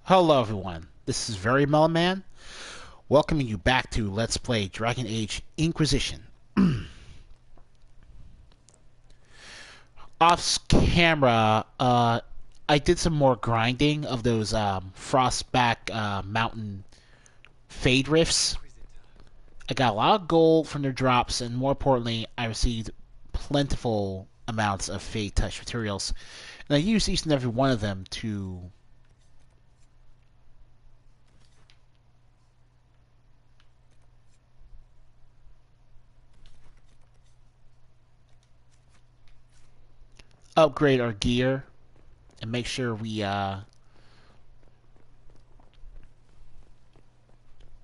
Hello everyone, this is Very Mellow Man, welcoming you back to Let's Play Dragon Age Inquisition. Off camera, I did some more grinding of those Frostback Mountain Fade Rifts. I got a lot of gold from their drops, and more importantly, I received plentiful amounts of Fade Touch materials. And I used each and every one of them to upgrade our gear and make sure we're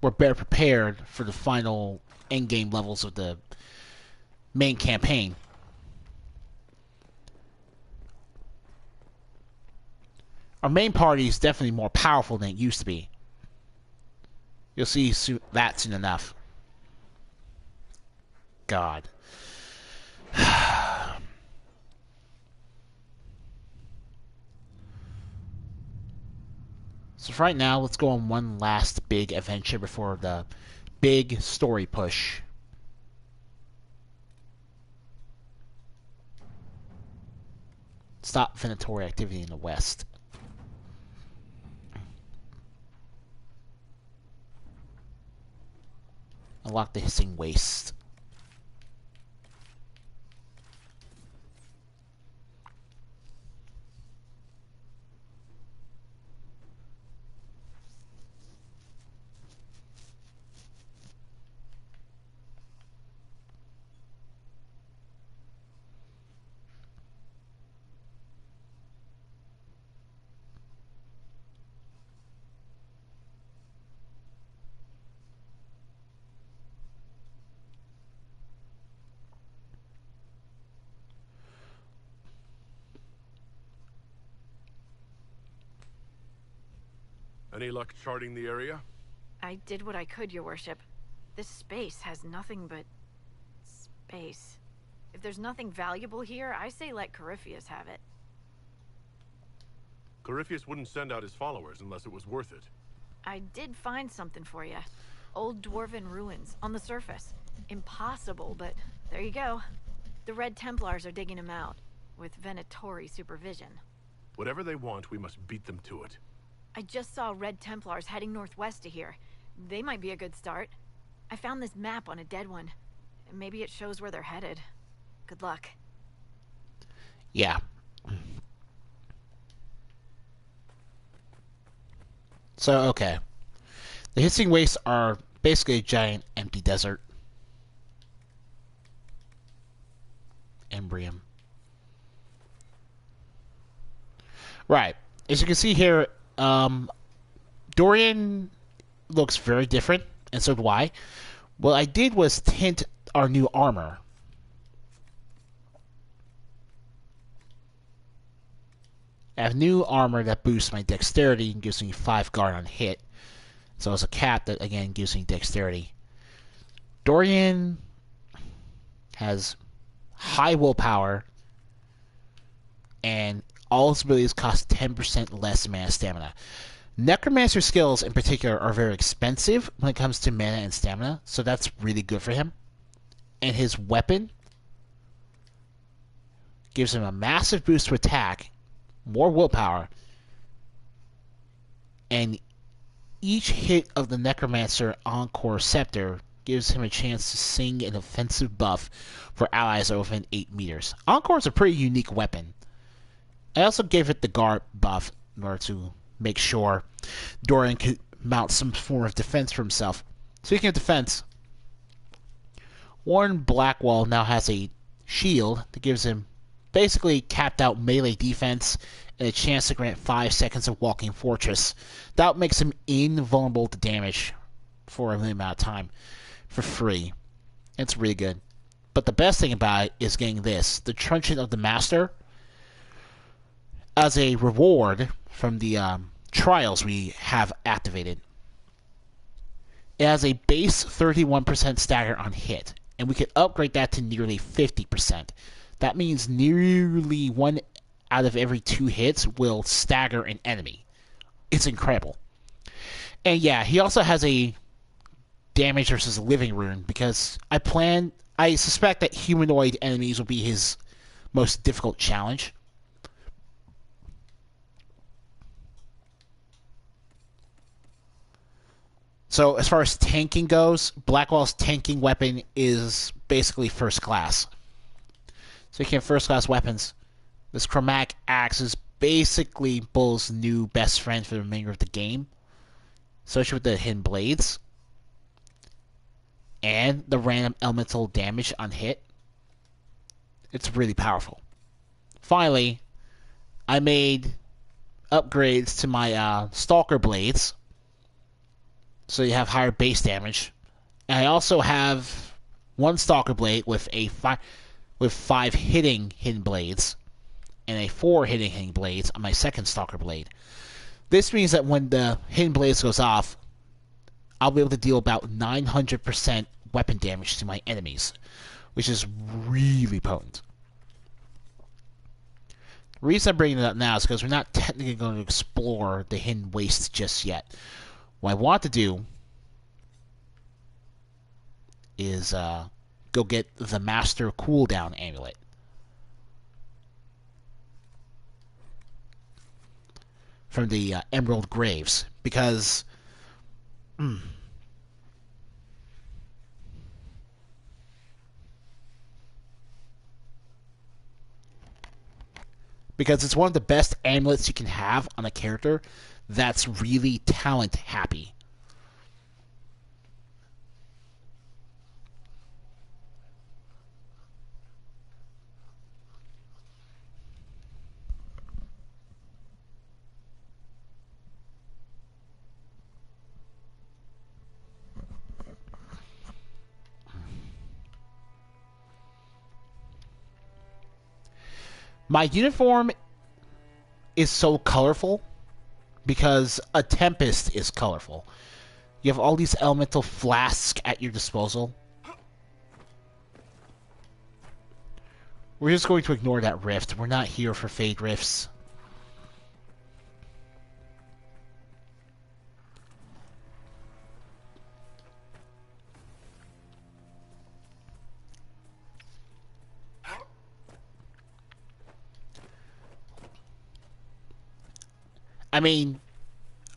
better prepared for the final endgame levels of the main campaign. Our main party is definitely more powerful than it used to be. You'll see that soon enough. God. So for right now, let's go on one last big adventure before the big story push. Stop Venatori activity in the west. Unlock the hissing waste. Any luck charting the area? I did what I could, Your Worship. This space has nothing but space. If there's nothing valuable here, I say let Corypheus have it. Corypheus wouldn't send out his followers unless it was worth it. I did find something for you. Old dwarven ruins on the surface. Impossible, but there you go. The Red Templars are digging them out, with Venatori supervision. Whatever they want, we must beat them to it. I just saw Red Templars heading northwest to here. They might be a good start. I found this map on a dead one. Maybe it shows where they're headed. Good luck. Yeah. So, okay. The hissing wastes are basically a giant empty desert. Embrium. Right. As you can see here, Dorian looks very different, and so do I. What I did was tint our new armor. I have new armor that boosts my dexterity and gives me 5 guard on hit. So it's a cap that, again, gives me dexterity. Dorian has high willpower, and all his abilities cost 10% less mana stamina. Necromancer skills, in particular, are very expensive when it comes to mana and stamina, so that's really good for him. And his weapon gives him a massive boost to attack, more willpower, and each hit of the Necromancer Encore Scepter gives him a chance to sing an offensive buff for allies within 8 meters. Encore is a pretty unique weapon. I also gave it the guard buff in order to make sure Dorian could mount some form of defense for himself. Speaking of defense, Warren Blackwall now has a shield that gives him basically capped out melee defense and a chance to grant 5 seconds of walking fortress. That makes him invulnerable to damage for a limited amount of time for free. It's really good. But the best thing about it is getting this, the Truncheon of the Master, as a reward from the trials we have activated. It has a base 31% stagger on hit, and we can upgrade that to nearly 50%. That means nearly 1 out of every 2 hits will stagger an enemy. It's incredible. And yeah, he also has a damage versus living rune because I suspect that humanoid enemies will be his most difficult challenge. So as far as tanking goes, Blackwall's tanking weapon is basically first class. So you can have first class weapons. This chromatic axe is basically Bull's new best friend for the remainder of the game, especially with the hidden blades and the random elemental damage on hit. It's really powerful. Finally, I made upgrades to my Stalker blades, so you have higher base damage. And I also have one Stalker blade with with 5 hitting hidden blades, and a 4 hitting blades on my second Stalker blade. This means that when the hidden blades goes off, I'll be able to deal about 900% weapon damage to my enemies, which is really potent. The reason I'm bringing it up now is because we're not technically going to explore the hidden wastes just yet. What I want to do is go get the Master Cooldown Amulet. From the Emerald Graves, because because it's one of the best amulets you can have on a character that's really talent happy. My uniform is so colorful because a Tempest is colorful. You have all these elemental flasks at your disposal. We're just going to ignore that rift. We're not here for Fade Rifts. I mean,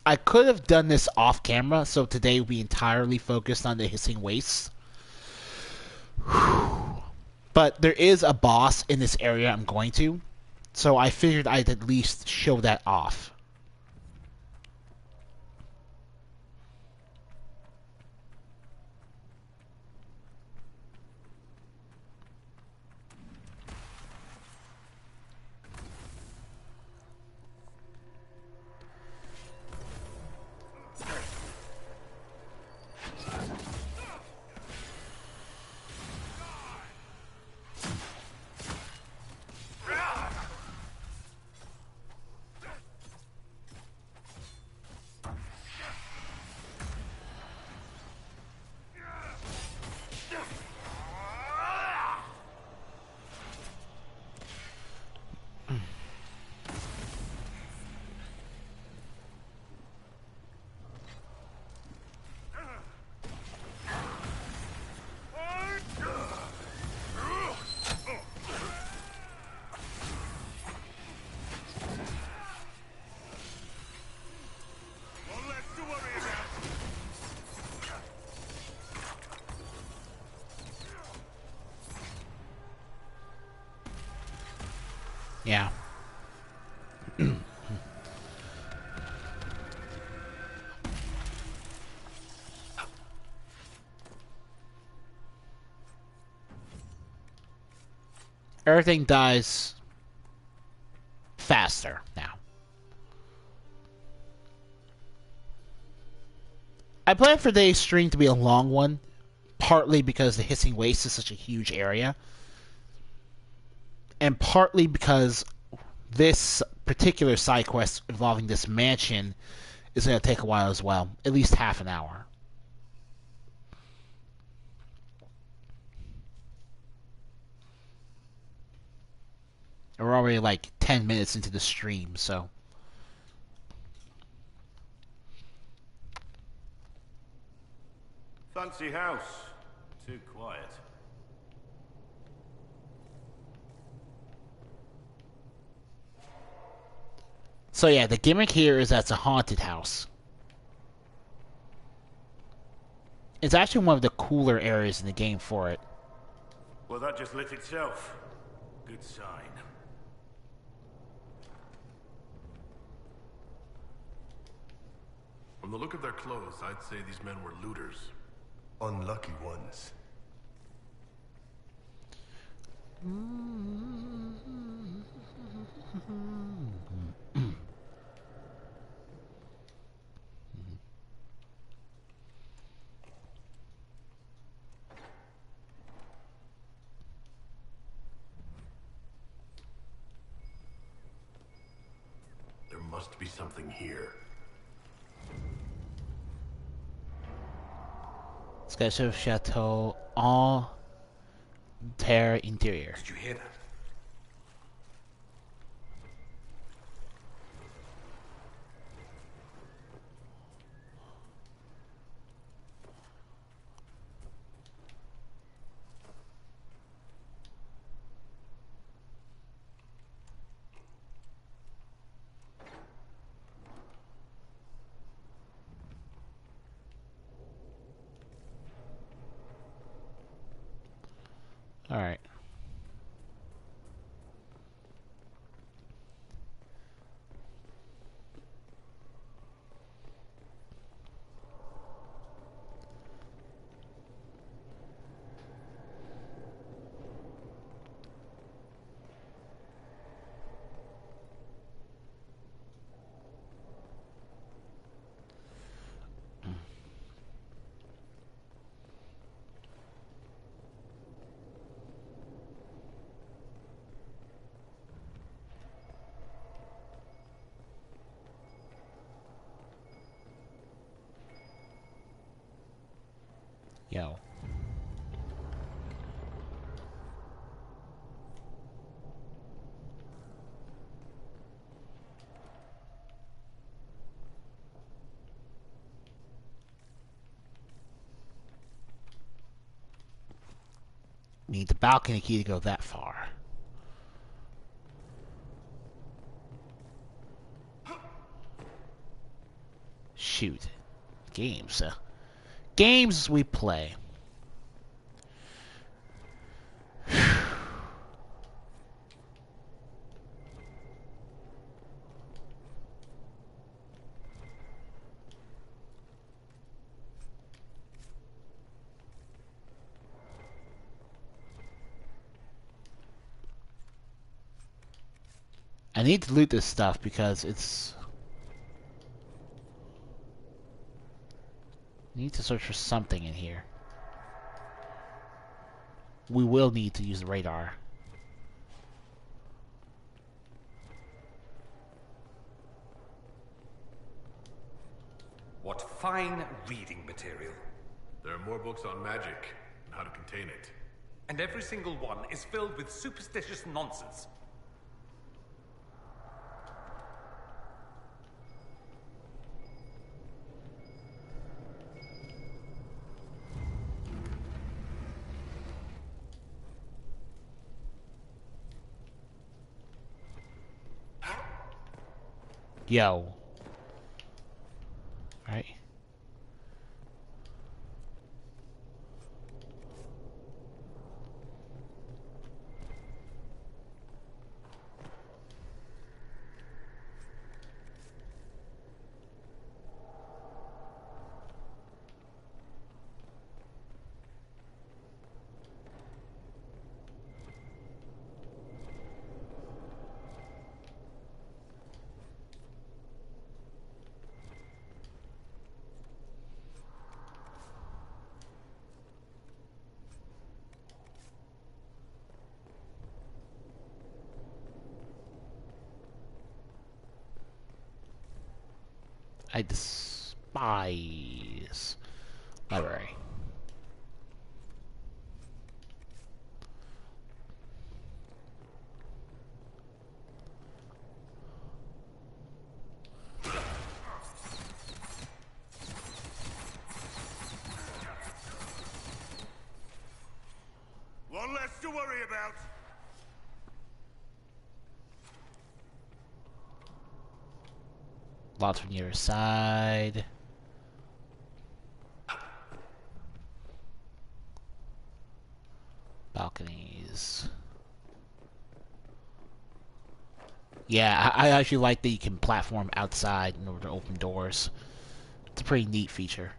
I could have done this off camera, so today we entirely focused on the hissing wastes. But there is a boss in this area I'm going to, so I figured I'd at least show that off. Yeah. Everything dies faster now. I plan for today's stream to be a long one, partly because the Hissing Waste is such a huge area, and partly because this particular side quest involving this mansion is going to take a while as well, at least half an hour. We're already like 10 minutes into the stream, so fancy house. Too quiet. So yeah, the gimmick here is that it's a haunted house. It's actually one of the cooler areas in the game for it. Well, that just lit itself. Good sign. From the look of their clothes, I'd say these men were looters. Unlucky ones. There must be something here. Sketch of Chateau en terre interior. Did you hear that? Alright. Yo. Need the balcony key to go that far. Shoot. Games. Games we play. I need to loot this stuff because it's... I need to search for something in here. We will need to use the radar. What fine reading material. There are more books on magic and how to contain it. And every single one is filled with superstitious nonsense. Yo. Right. I despise library. to worry about. Lots from your side. Balconies. Yeah, I actually like that you can platform outside in order to open doors. It's a pretty neat feature.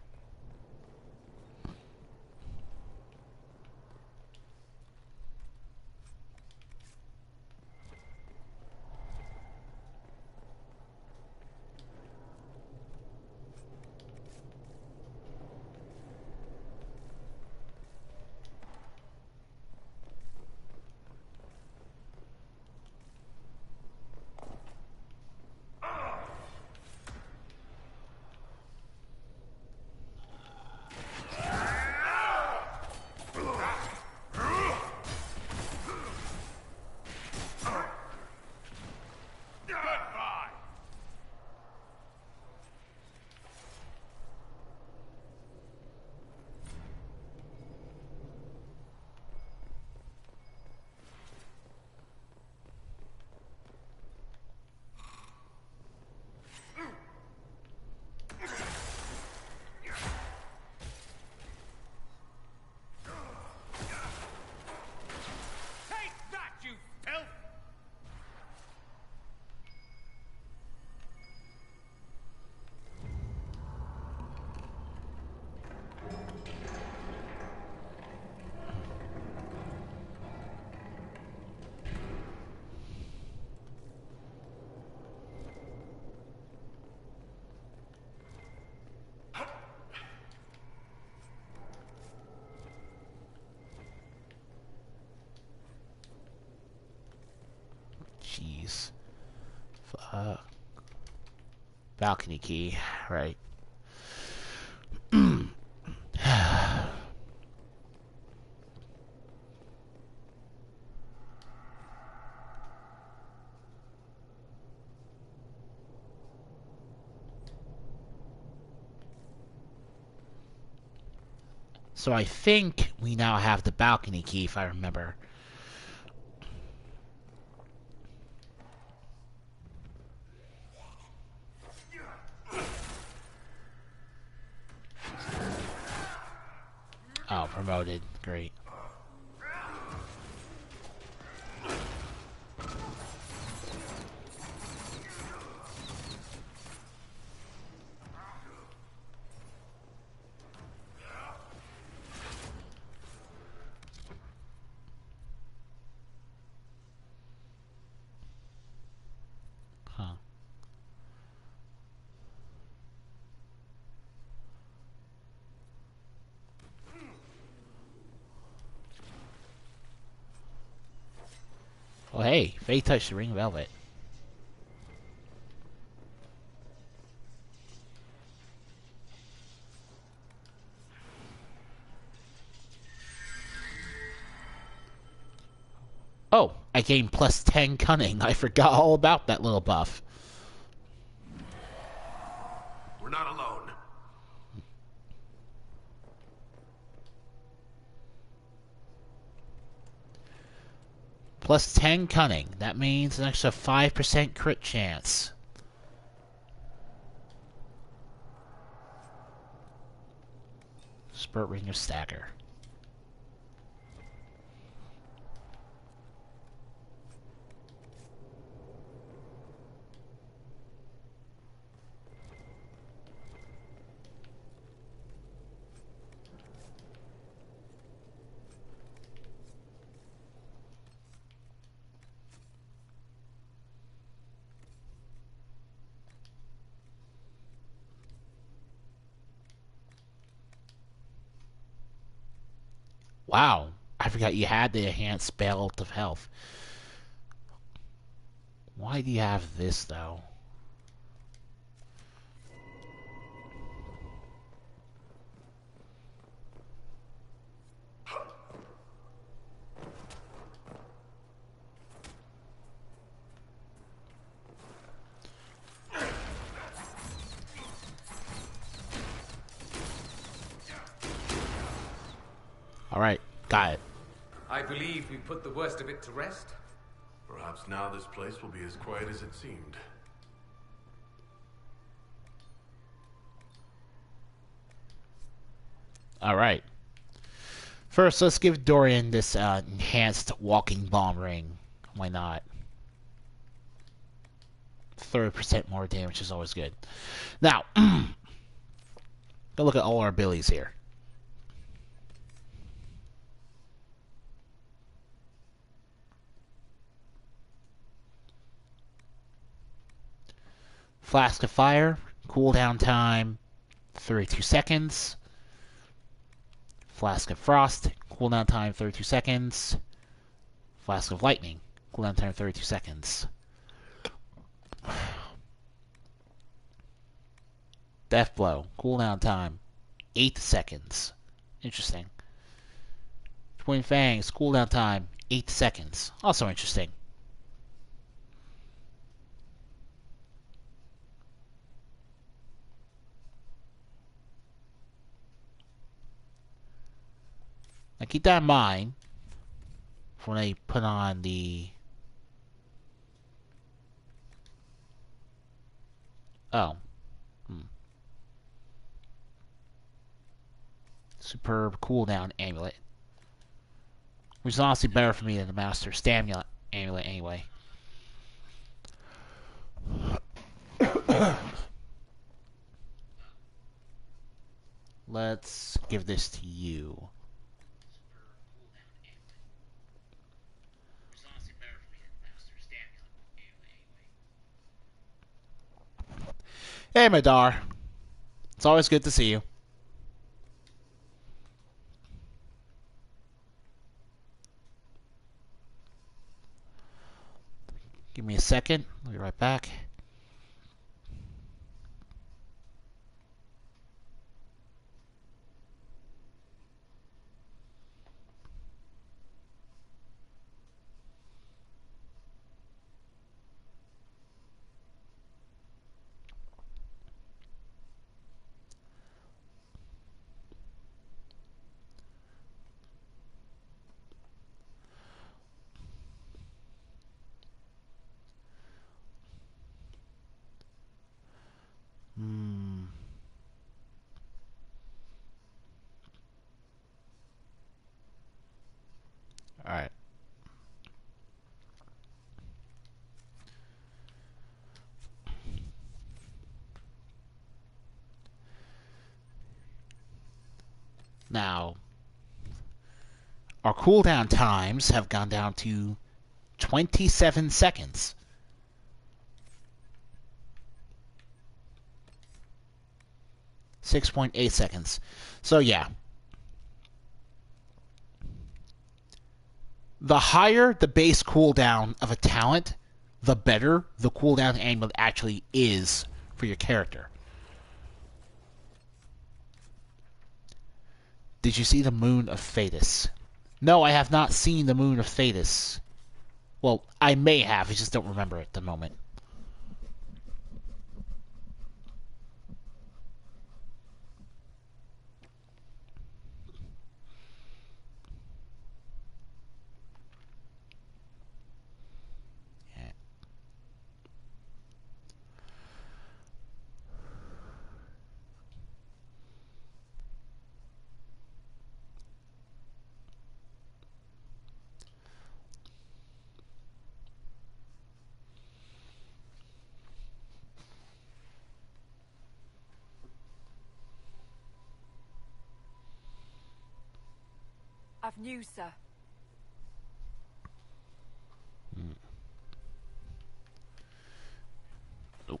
Jeez. Fuck. Balcony key, right. So I think we now have the balcony key, if I remember. Oh, promoted. Great. Huh. Oh, hey, Faye touched the ring of velvet. Oh, I gained plus 10 cunning. I forgot all about that little buff. We're not alone. Plus 10 cunning. That means an extra 5% crit chance. Spurt ring of stagger. Wow, I forgot you had the enhanced belt of health. Why do you have this, though? Alright, got it. I believe we put the worst of it to rest. Perhaps now this place will be as quiet as it seemed. Alright. First, let's give Dorian this enhanced walking bomb ring. Why not? 30% more damage is always good. Now, go look at all our abilities here. Flask of Fire, cooldown time 32 seconds. Flask of Frost, cooldown time 32 seconds. Flask of Lightning, cooldown time 32 seconds. Death Blow, cooldown time 8 seconds. Interesting. Twin Fangs, cooldown time 8 seconds. Also interesting. Now keep that in mind when I put on the... Oh. Superb cooldown amulet. Which is honestly better for me than the Master Stamina amulet anyway. Let's give this to you. Hey, Madar. It's always good to see you. Give me a second. I'll be right back. Alright. Now, our cooldown times have gone down to 27 seconds. .8 seconds. So yeah. The higher the base cooldown of a talent, the better the cooldown amulet actually is for your character. Did you see the Moon of Thetis? No, I have not seen the Moon of Thetis. Well, I may have, I just don't remember at the moment. I've news, sir. Nope.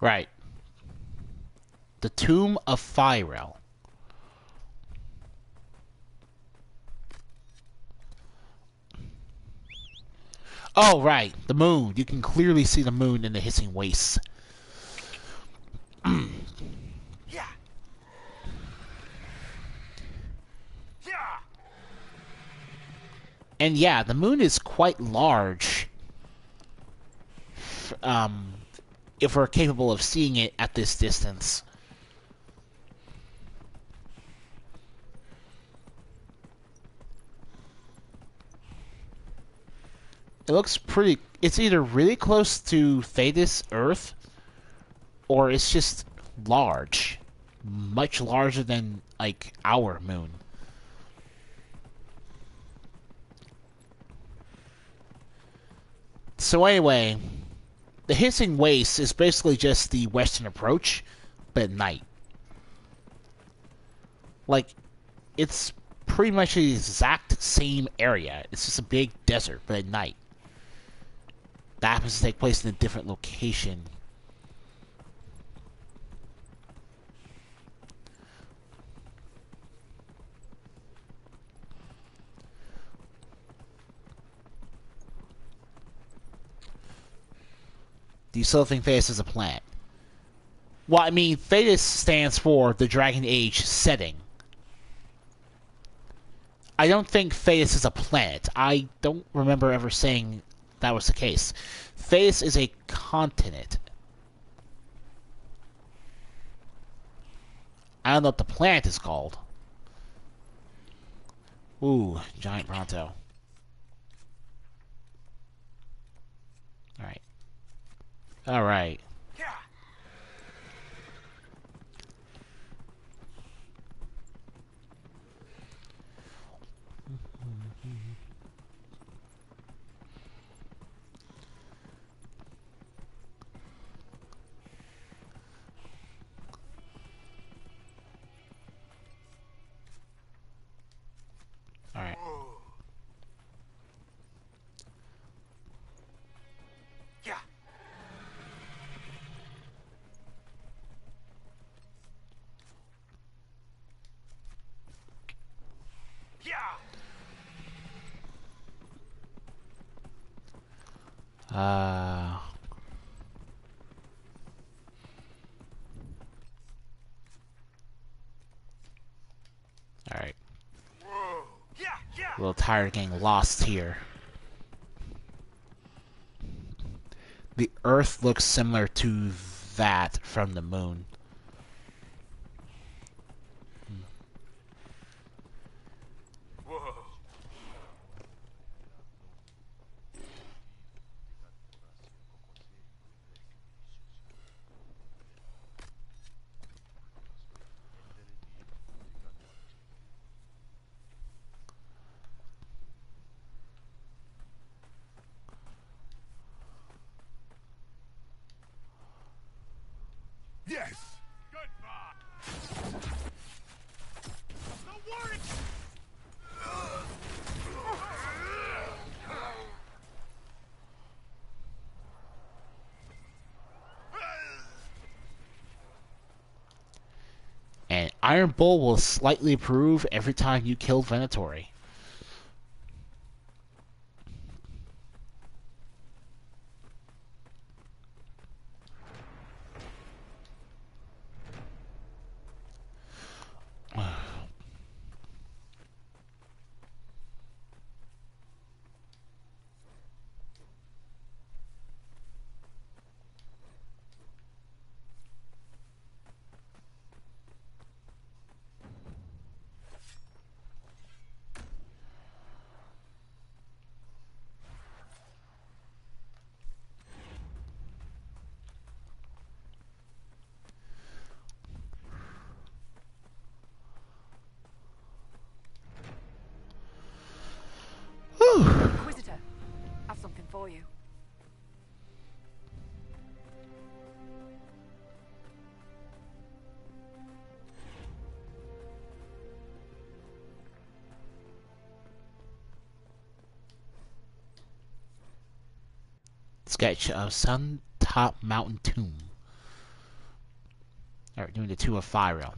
Right. The Tomb of Phyrel. Oh, right. The moon. You can clearly see the moon in the hissing wastes. Yeah. And yeah, the moon is quite large. If we're capable of seeing it at this distance. It looks pretty... It's either really close to Thetis Earth, or it's just large. Much larger than, like, our moon. So anyway, the hissing waste is basically just the western approach, but at night. Like, it's pretty much the exact same area. It's just a big desert, but at night. That happens to take place in a different location. Do you still think Thetis is a planet? Well, I mean, Thetis stands for the Dragon Age setting. I don't think Thetis is a planet. I don't remember ever saying that was the case. Thetis is a continent. I don't know what the planet is called. Ooh, giant Bronto. Alright. Alright. Alright. Yeah. Yeah. Alright. Yeah. Yeah. A little tired of getting lost here. The Earth looks similar to that from the moon. Whoa. Yes! Goodbye! The warning! And Iron Bull will slightly improve every time you kill Venatori. Inquisitor, I've something for you. Sketch of Sun Top Mountain Tomb. Alright, doing the 2 of Fyro.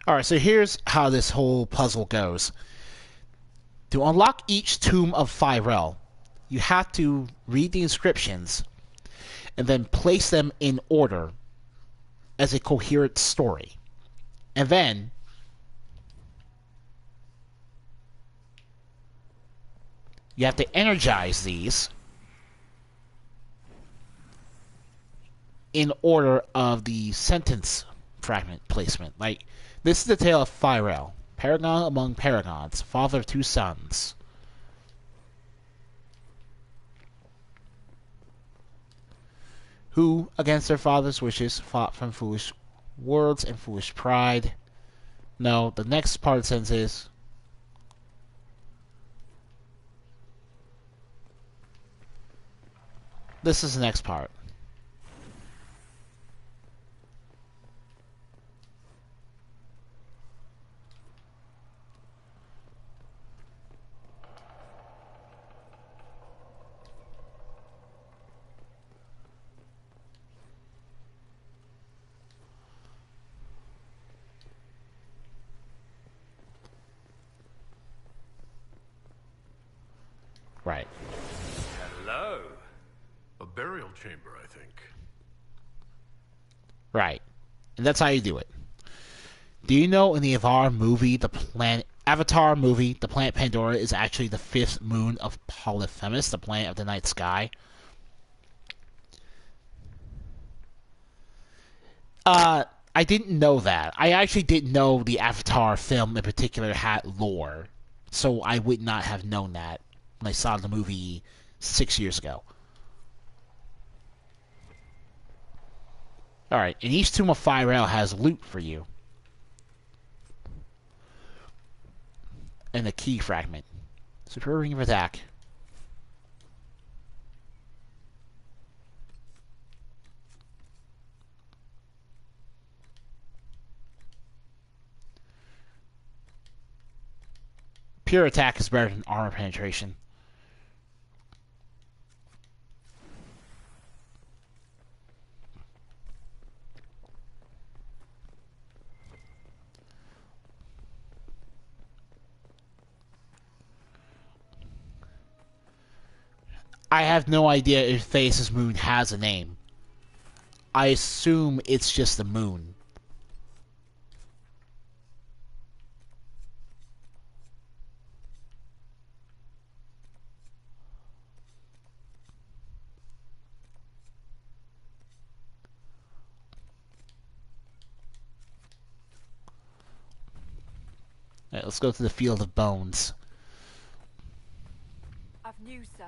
Alright, so here's how this whole puzzle goes. To unlock each Tomb of Fyrel, you have to read the inscriptions and then place them in order as a coherent story. And then you have to energize these in order of the sentence fragment placement. Like, this is the tale of Phyrel, paragon among paragons, father of 2 sons. Who, against their father's wishes, fought from foolish words and foolish pride. No, the next part of the sentence is, this is the next part. Right. Hello. A burial chamber, I think. Right. And that's how you do it. Do you know in the Avatar movie, the planet Pandora is actually the 5th moon of Polyphemus, the planet of the night sky? I didn't know that. I actually didn't know the Avatar film in particular had lore, so I would not have known that when I saw the movie 6 years ago. Alright, and each Tomb of Phyrel has loot for you. And a key fragment. Superior ring of attack. Pure attack is better than armor penetration. I have no idea if Theus' moon has a name. I assume it's just the moon. Alright, let's go to the Field of Bones. I've news, sir.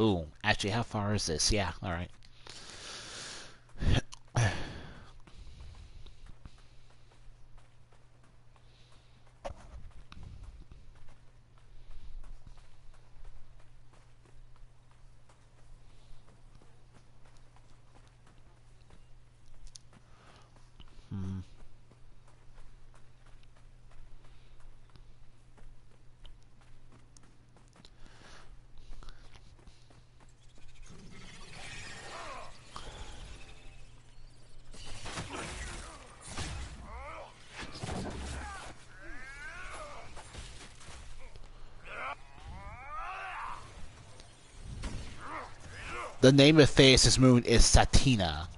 Ooh, actually, how far is this? Yeah, alright. The name of Theus' moon is Satina.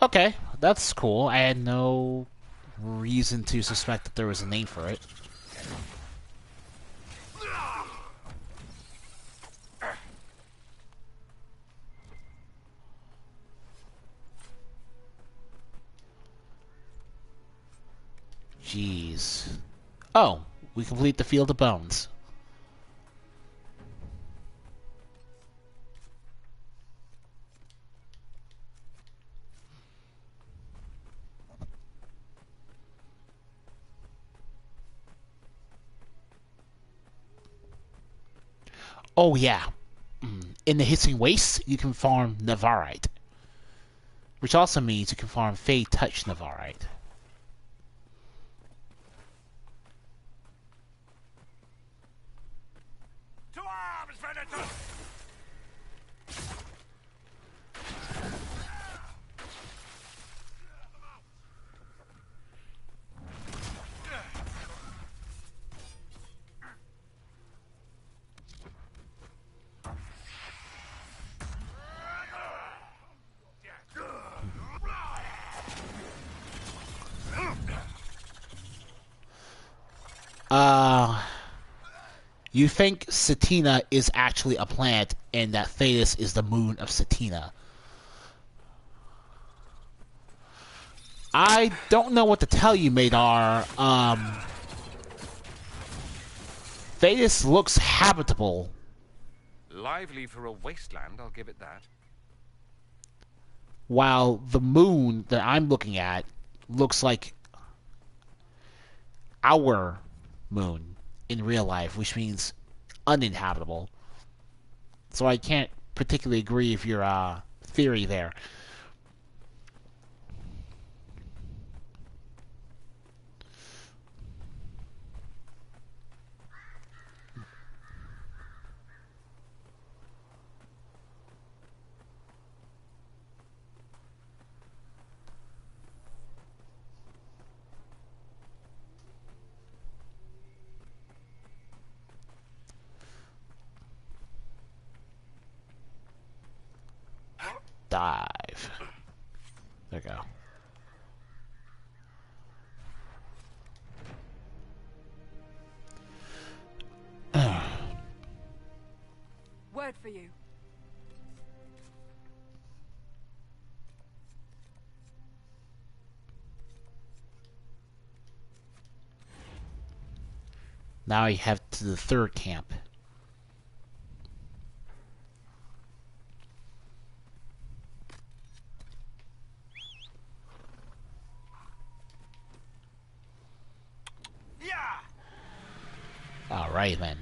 Okay, that's cool. I had no reason to suspect that there was a name for it. Jeez. Oh, we complete the Field of Bones. Oh yeah. In the Hissing Wastes, you can farm Navarite. Which also means you can farm Fae Touch Navarite. To arms, Venator! You think Satina is actually a planet, and that Thetis is the moon of Satina. I don't know what to tell you, Madar. Thetis looks habitable. Lively for a wasteland, I'll give it that. While the moon that I'm looking at looks like our moon in real life, which means uninhabitable. So I can't particularly agree with your theory there. Dive. There we go. Word for you. Now you have to the third camp. Alright then.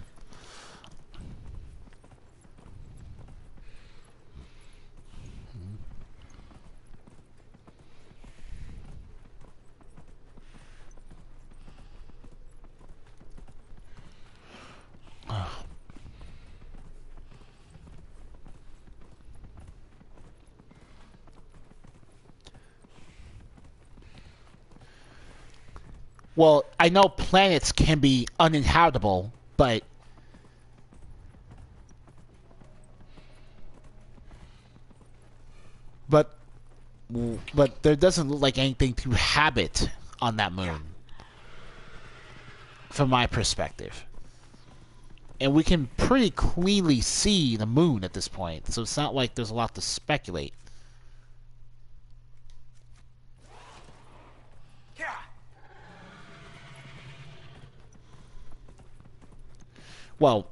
Well, I know planets can be uninhabitable, but but there doesn't look like anything to habit on that moon, from my perspective. And we can pretty clearly see the moon at this point, so it's not like there's a lot to speculate. Well,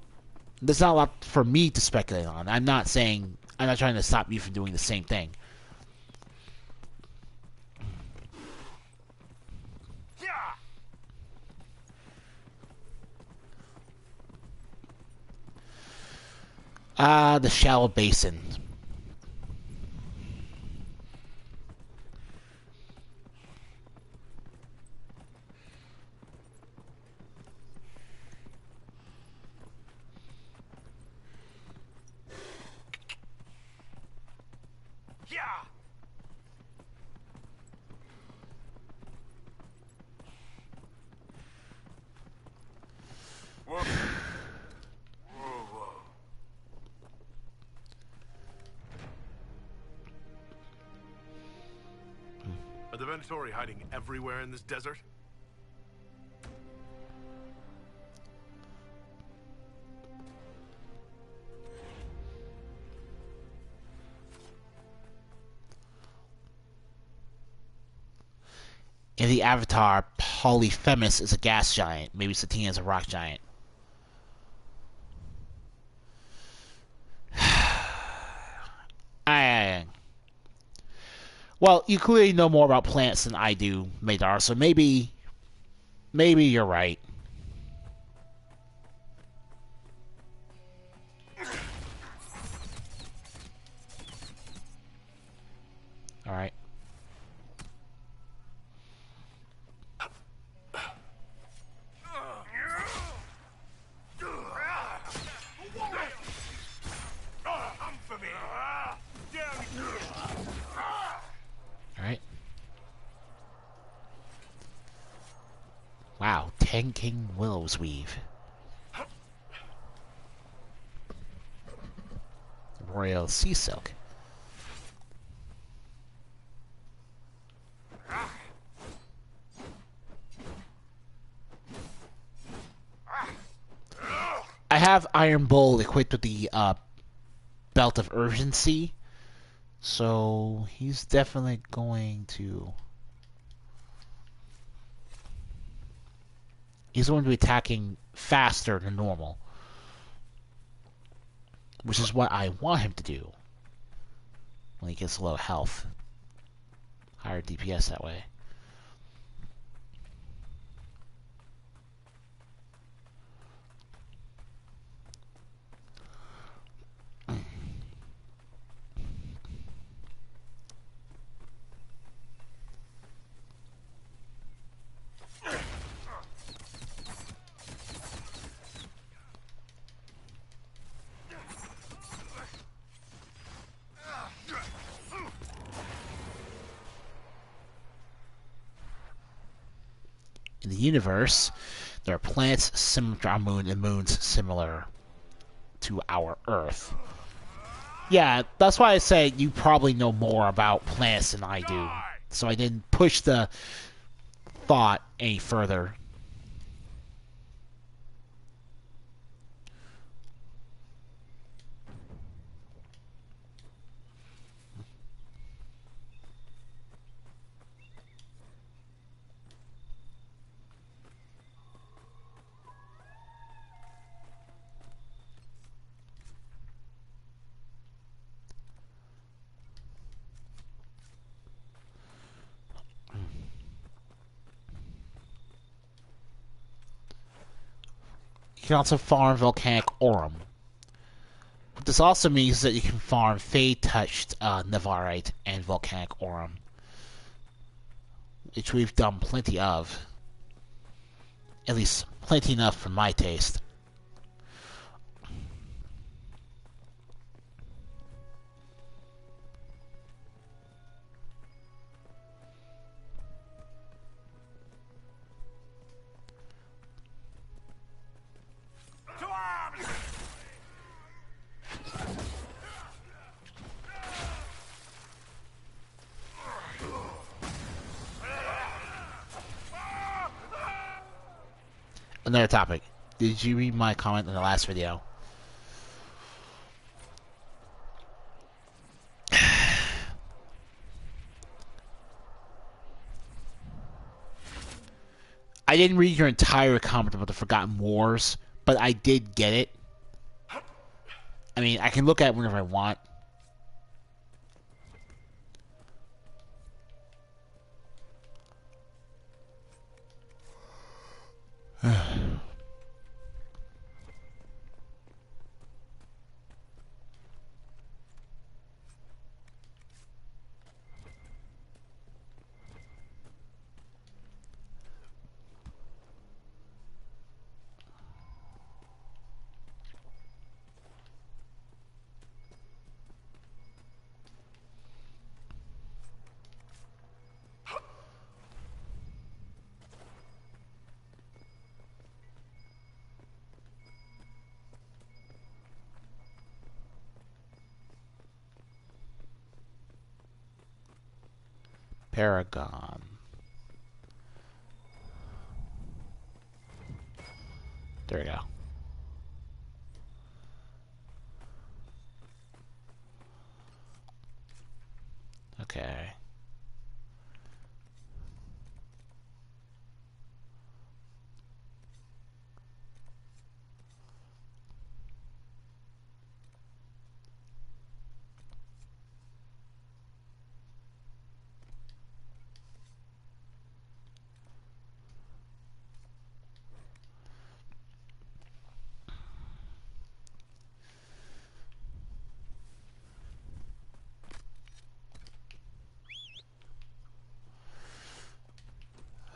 there's not a lot for me to speculate on. I'm not trying to stop you from doing the same thing. The shallow basin. Are the Venatori hiding everywhere in this desert? In the Avatar, Polyphemus is a gas giant. Maybe Satina is a rock giant. Well, you clearly know more about plants than I do, Madar, so maybe you're right. Alright. Ten King Willow's Weave. Royal Sea Silk. I have Iron Bowl equipped with the Belt of Urgency, so he's definitely going to... He's going to be attacking faster than normal, which is what I want him to do when he gets low health. Higher DPS that way. In the universe, there are planets similar to our moon and moons similar to our Earth. Yeah, that's why I say you probably know more about planets than I do. So I didn't push the thought any further. You can also farm volcanic aurum. What this also means that you can farm Fade-touched Navarite and volcanic aurum, which we've done plenty of. At least plenty enough for my taste. Another topic. Did you read my comment in the last video? I didn't read your entire comment about the Forgotten Wars, but I did get it. I mean, I can look at it whenever I want. Paragon. There we go. Okay.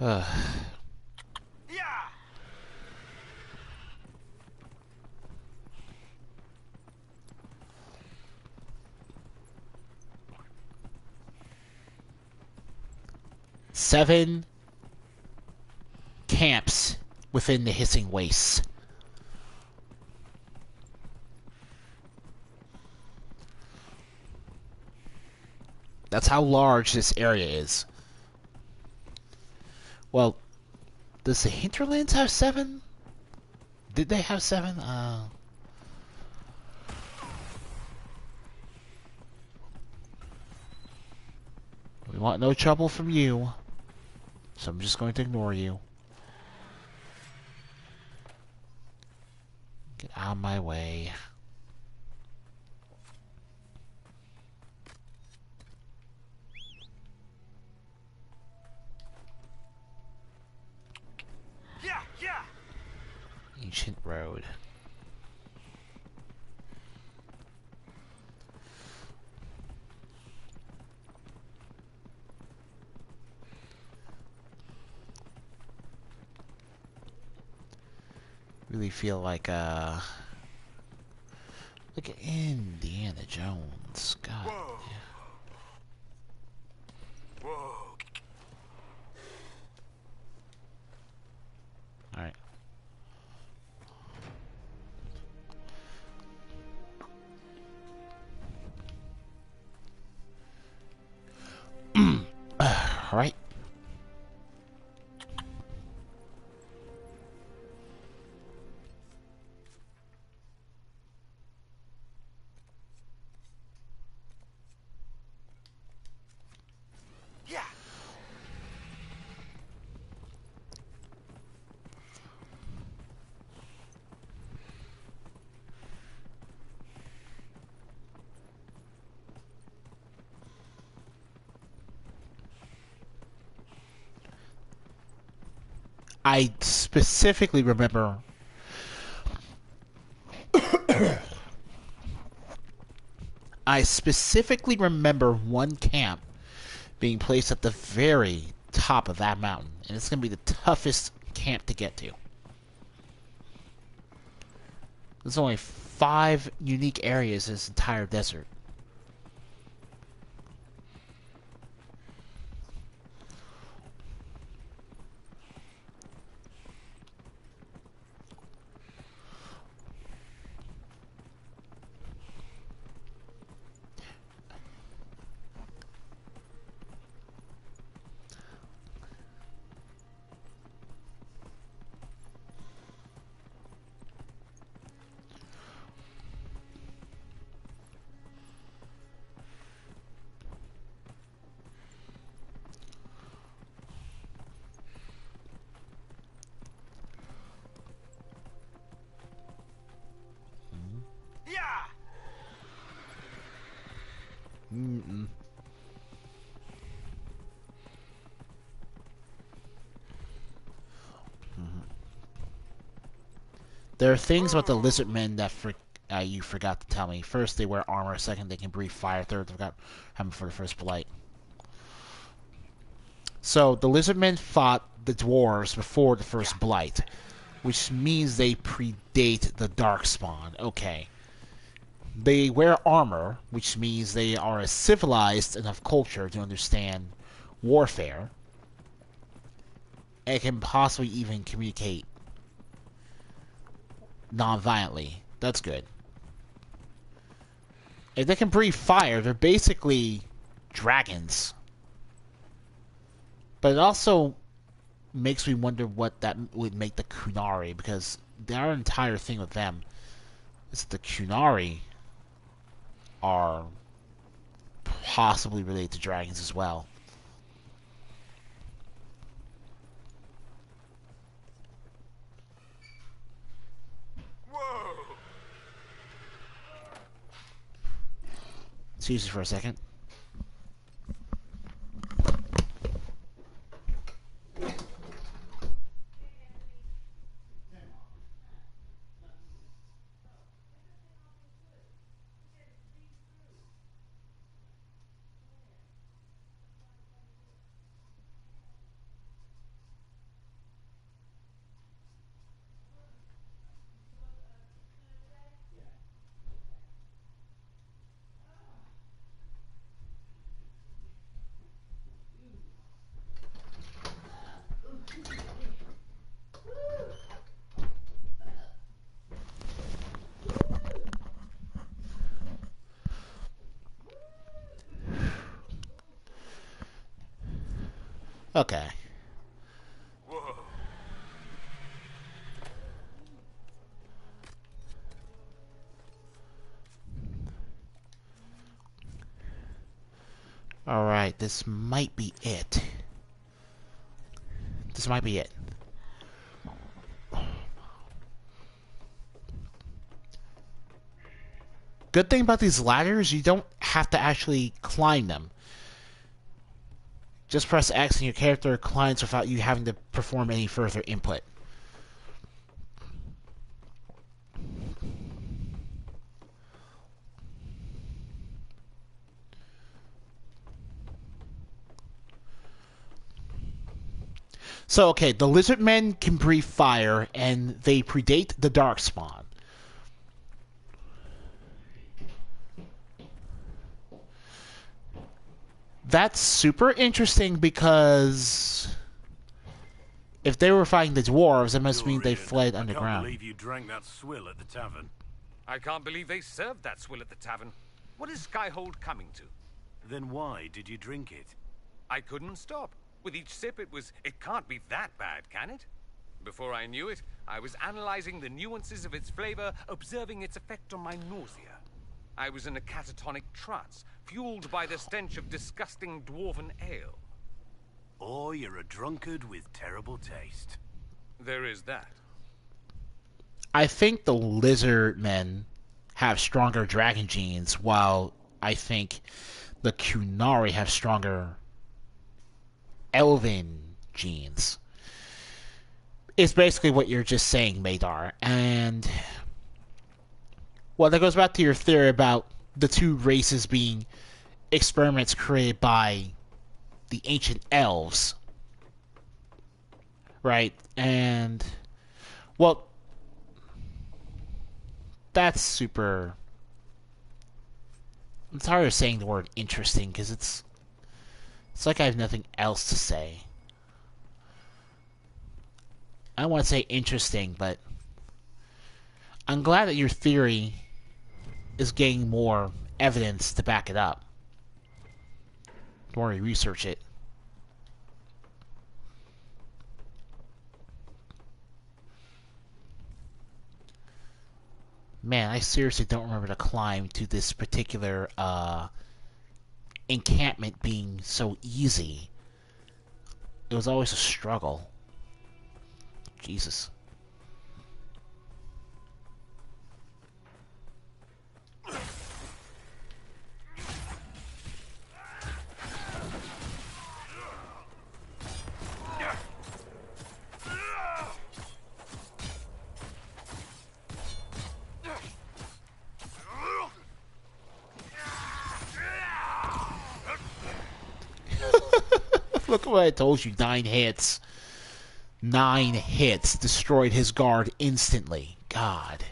Yeah. 7 camps within the hissing wastes. That's how large this area is. Well, does the Hinterlands have 7? Did they have 7? We want no trouble from you, so I'm just going to ignore you. Get out of my way. Yeah. Ancient road. Really feel like look at Indiana Jones. God. Whoa. Whoa. All right. All right. Yeah. I specifically remember one camp being placed at the very top of that mountain, and it's going to be the toughest camp to get to. There's only 5 unique areas in this entire desert. Yeah. Mm-mm. There are things about the lizard men that you forgot to tell me. First, they wear armor. Second, they can breathe fire. Third, they forgot how for the first blight. So, the lizard men fought the dwarves before the first blight, which means they predate the darkspawn. Okay. They wear armor, which means they are a civilized enough culture to understand warfare, and can possibly even communicate non-violently. That's good. If they can breathe fire, they're basically dragons. But it also makes me wonder what that would make the Kunari, because their entire thing with them is that the Kunari are possibly related to dragons as well. Whoa. Excuse me for a second. Okay. Whoa. Alright, this might be it. This might be it. Good thing about these ladders, you don't have to actually climb them. Just press X and your character climbs without you having to perform any further input. So, okay, the lizard men can breathe fire, and they predate the darkspawn. That's super interesting because if they were fighting the dwarves, that must mean they fled I can't underground. believe you drank that swill at the tavern. I can't believe they served that swill at the tavern. What is Skyhold coming to? Then why did you drink it? I couldn't stop. With each sip, it can't be that bad, can it? Before I knew it, I was analyzing the nuances of its flavor, observing its effect on my nausea. I was in a catatonic trance, fueled by the stench of disgusting dwarven ale. Or you're a drunkard with terrible taste. There is that. I think the lizard men have stronger dragon genes, while I think the Kunari have stronger elven genes. It's basically what you're just saying, Madar. And, well, that goes back to your theory about the two races being experiments created by the ancient elves. Right? And, well, that's super... I'm tired of saying the word interesting, because it's like I have nothing else to say. I don't want to say interesting, but I'm glad that your theory is getting more evidence to back it up. The more you research it. Man, I seriously don't remember to climb to this particular encampment being so easy. It was always a struggle. Jesus. Look what I told you, 9 hits. 9 hits destroyed his guard instantly. God.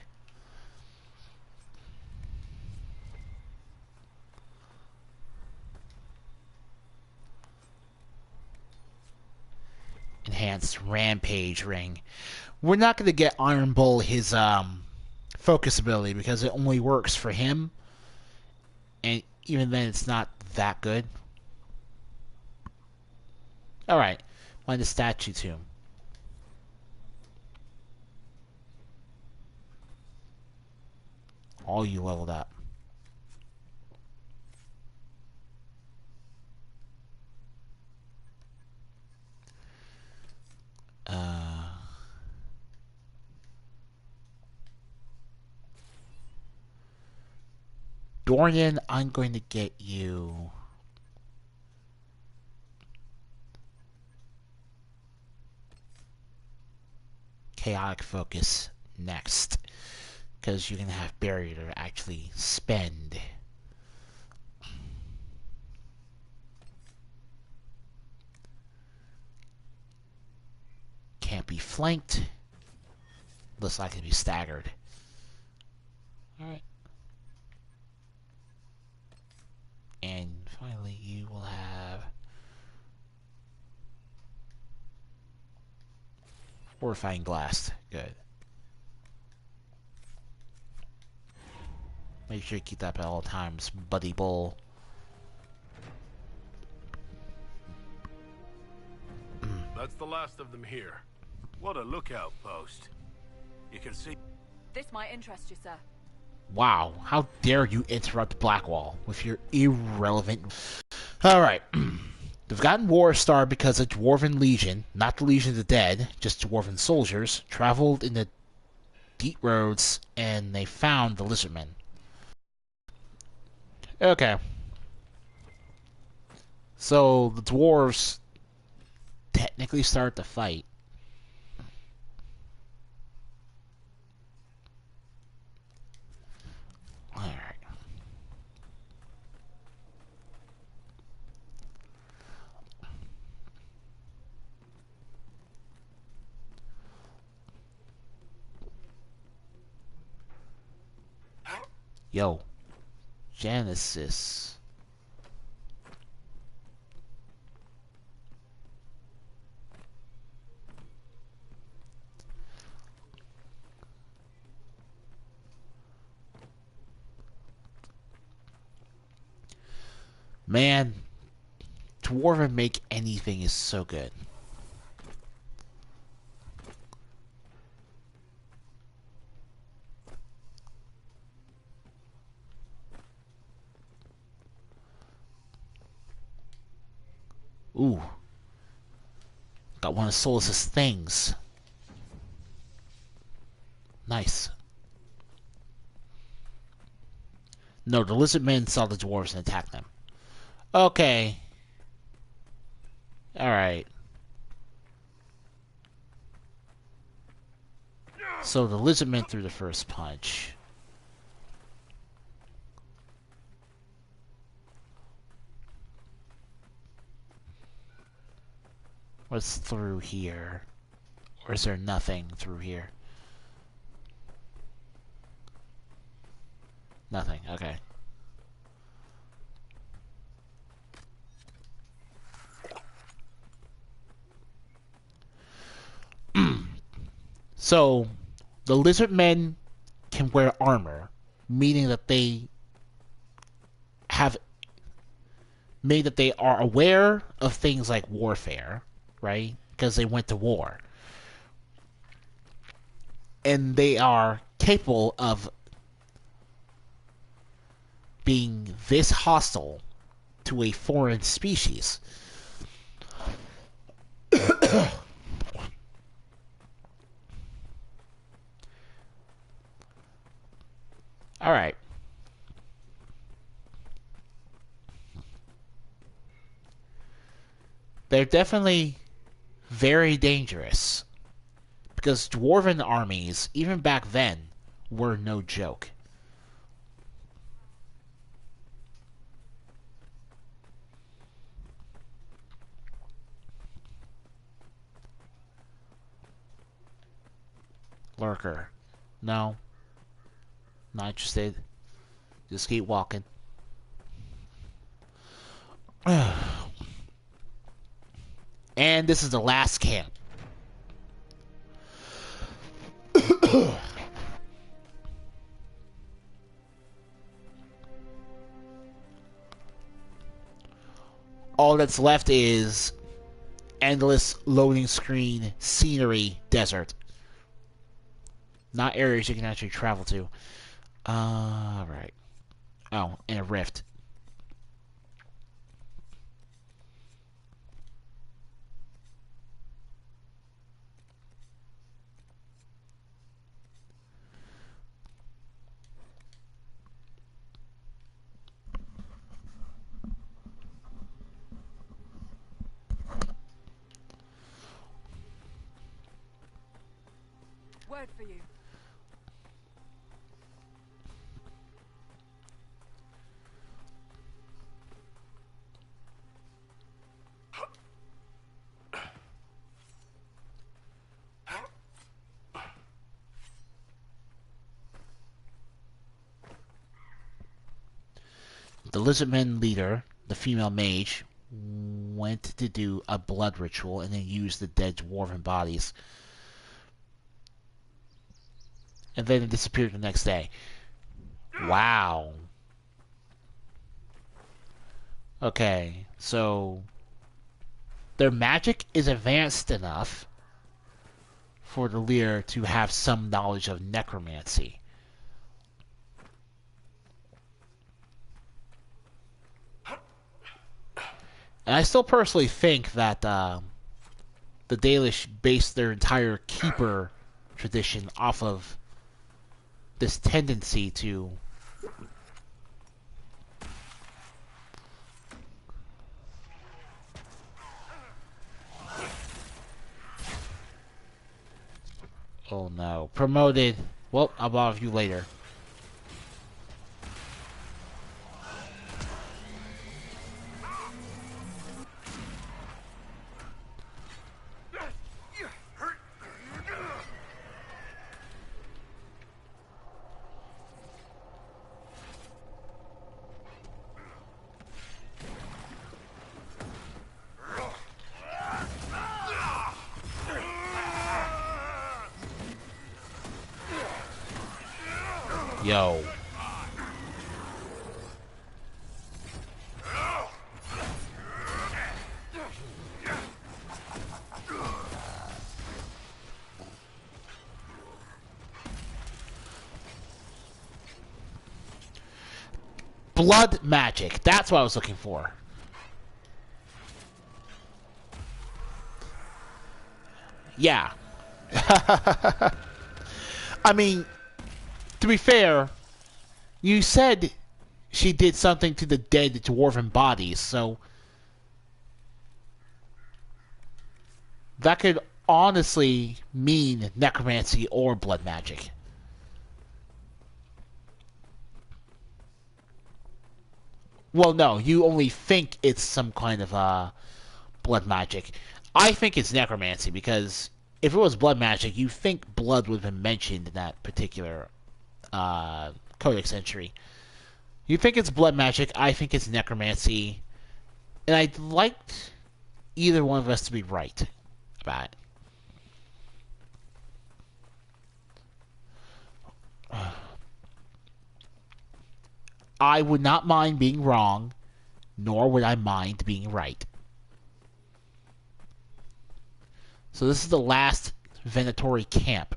Enhanced Rampage Ring. We're not going to get Iron Bull his focus ability because it only works for him. And even then it's not that good. Alright. Find the statue tomb. All you leveled up. Dorian, I'm going to get you... Chaotic Focus next. Because you're going to have Barrier to actually spend. Can't be flanked. Looks like it'll be staggered. Alright. And finally you will have... Fortifying Blast. Good. Make sure you keep that up at all times, Buddy Bull. That's the last of them here. What a lookout post. You can see... This might interest you, sir. Wow, how dare you interrupt Blackwall with your irrelevant... Alright. The Forgotten War started because a Dwarven Legion, not the Legion of the Dead, just Dwarven soldiers, traveled in the deep roads and they found the Lizardmen. Okay. So, the dwarves technically start the fight. Alright. Yo. Genesis. Man, Dwarven make anything is so good. Ooh. Got one of Solus's things. Nice. No, the Lizardmen saw the dwarves and attacked them. Okay. Alright. So the Lizardmen threw the first punch. What's through here? Or is there nothing through here? Nothing, okay. So, the lizard men can wear armor, meaning that they are aware of things like warfare, right? Because they went to war. And they are capable of being this hostile to a foreign species. Alright. They're definitely very dangerous. Because dwarven armies, even back then, were no joke. Lurker. No. Not interested. Just keep walking. And this is the last camp. All that's left is endless loading screen, scenery, desert. Not areas you can actually travel to. Right. Oh, and a rift. Word for you. The Lizardmen leader, the female mage, went to do a blood ritual and then used the dead dwarven bodies. And then it disappeared the next day. Wow. Okay, so their magic is advanced enough for the leader to have some knowledge of necromancy. And I still personally think that the Dalish based their entire keeper tradition off of this tendency to oh no. Promoted. Well, I'll bother you later. Yo. Blood magic. That's what I was looking for. Yeah. I mean, to be fair, you said she did something to the dead dwarven bodies, so that could honestly mean necromancy or blood magic. Well, no, you only think it's some kind of blood magic. I think it's necromancy because if it was blood magic, you think blood would have been mentioned in that particular codex entry. You think it's blood magic, I think it's necromancy, and I'd like either one of us to be right about it. I would not mind being wrong, nor would I mind being right. So this is the last Venatori camp.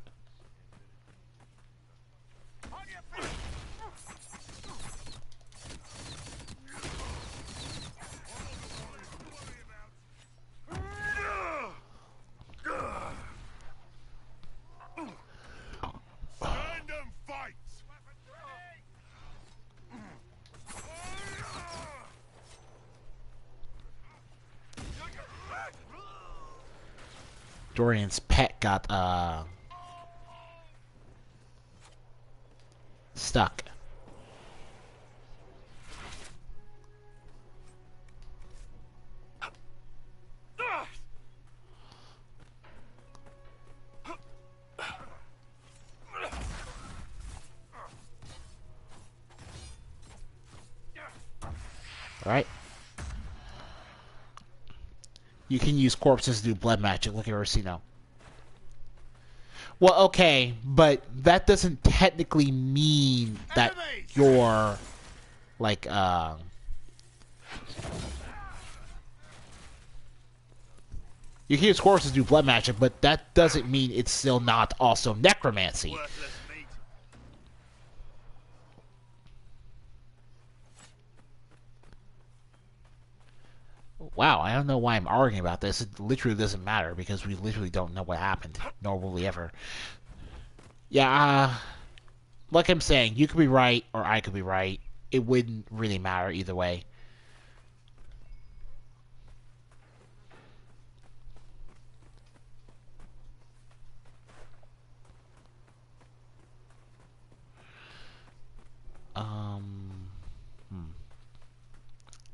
Dorian's pet got stuck. Alright. You can use corpses to do blood magic. Look at Ursino. Well, okay, but that doesn't technically mean that you're, like, you can use corpses to do blood magic, but that doesn't mean it's still not also necromancy. Wow, I don't know why I'm arguing about this. It literally doesn't matter because we literally don't know what happened, nor will we ever. Yeah, like I'm saying, you could be right or I could be right. It wouldn't really matter either way.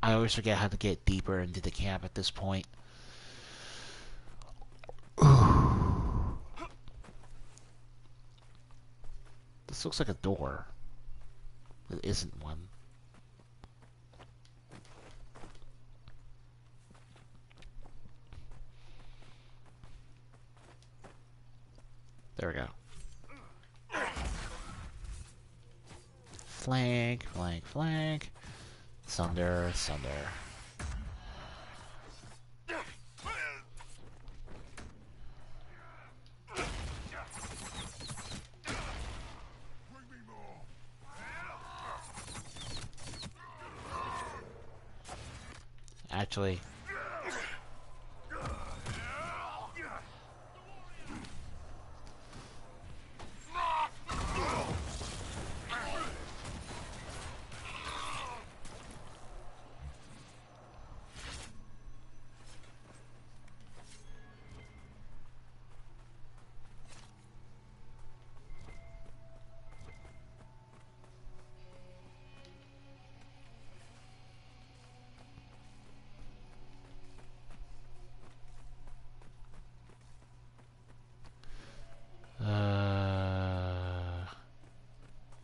I always forget how to get deeper into the camp at this point. This looks like a door. It isn't one. There we go. Flank, flank, flank. Sunder, sunder. actually.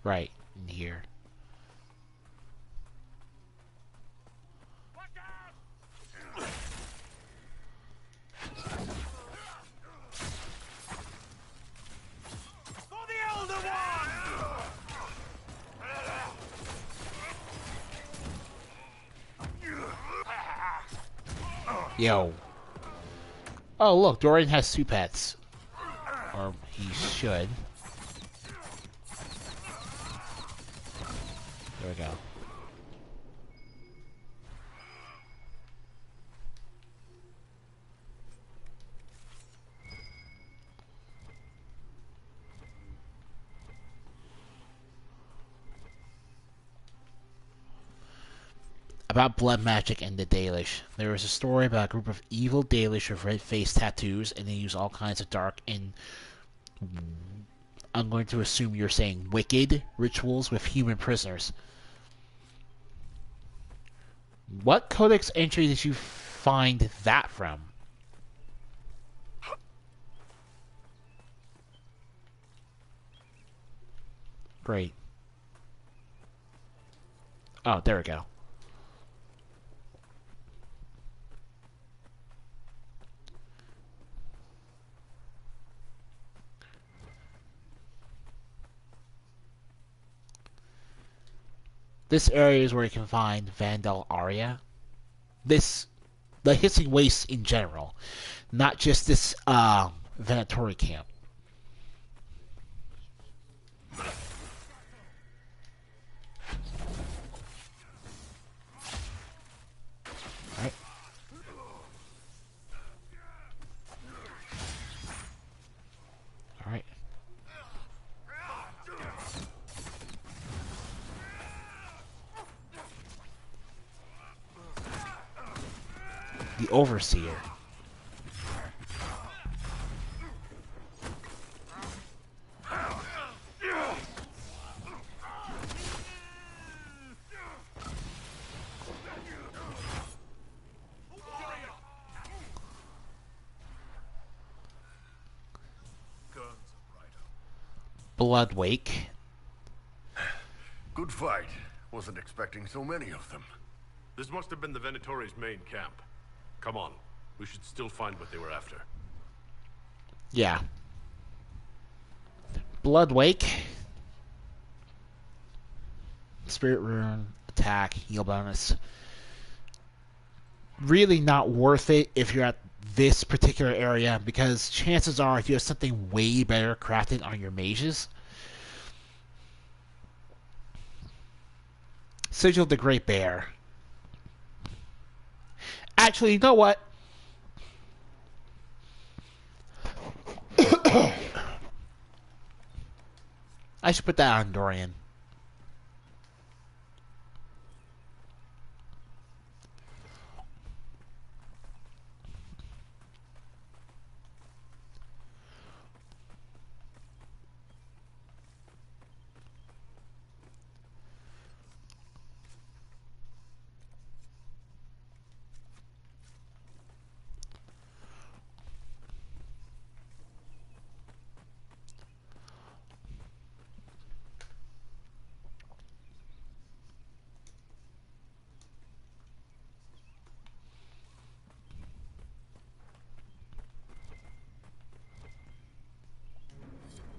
Right in here. Yo. Oh, look, Dorian has two pets. Or he should. There we go. About blood magic and the Dalish. There is a story about a group of evil Dalish with red face tattoos, and they use all kinds of dark and, I'm going to assume you're saying wicked, rituals with human prisoners. What codex entry did you find that from? Great. Oh, there we go. This area is where you can find Vandal Aria. The Hissing Wastes in general, not just this Venatori camp. Alright. Alright. The Overseer. Bloodwake. Good fight. Wasn't expecting so many of them. This must have been the Venatori's main camp. Come on. We should still find what they were after. Yeah. Bloodwake. Spirit Rune. Attack. Heal bonus. Really not worth it if you're at this particular area, because chances are you have something way better crafted on your mages. Sigil of the Great Bear. Actually, you know what? I should put that on Dorian.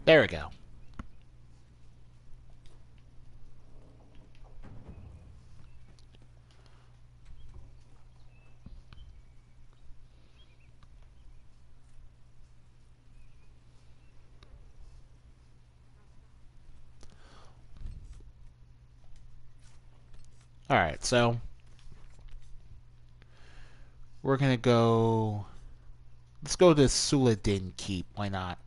There we go. Alright, so We're gonna go... Let's go to Suladin Keep. Why not?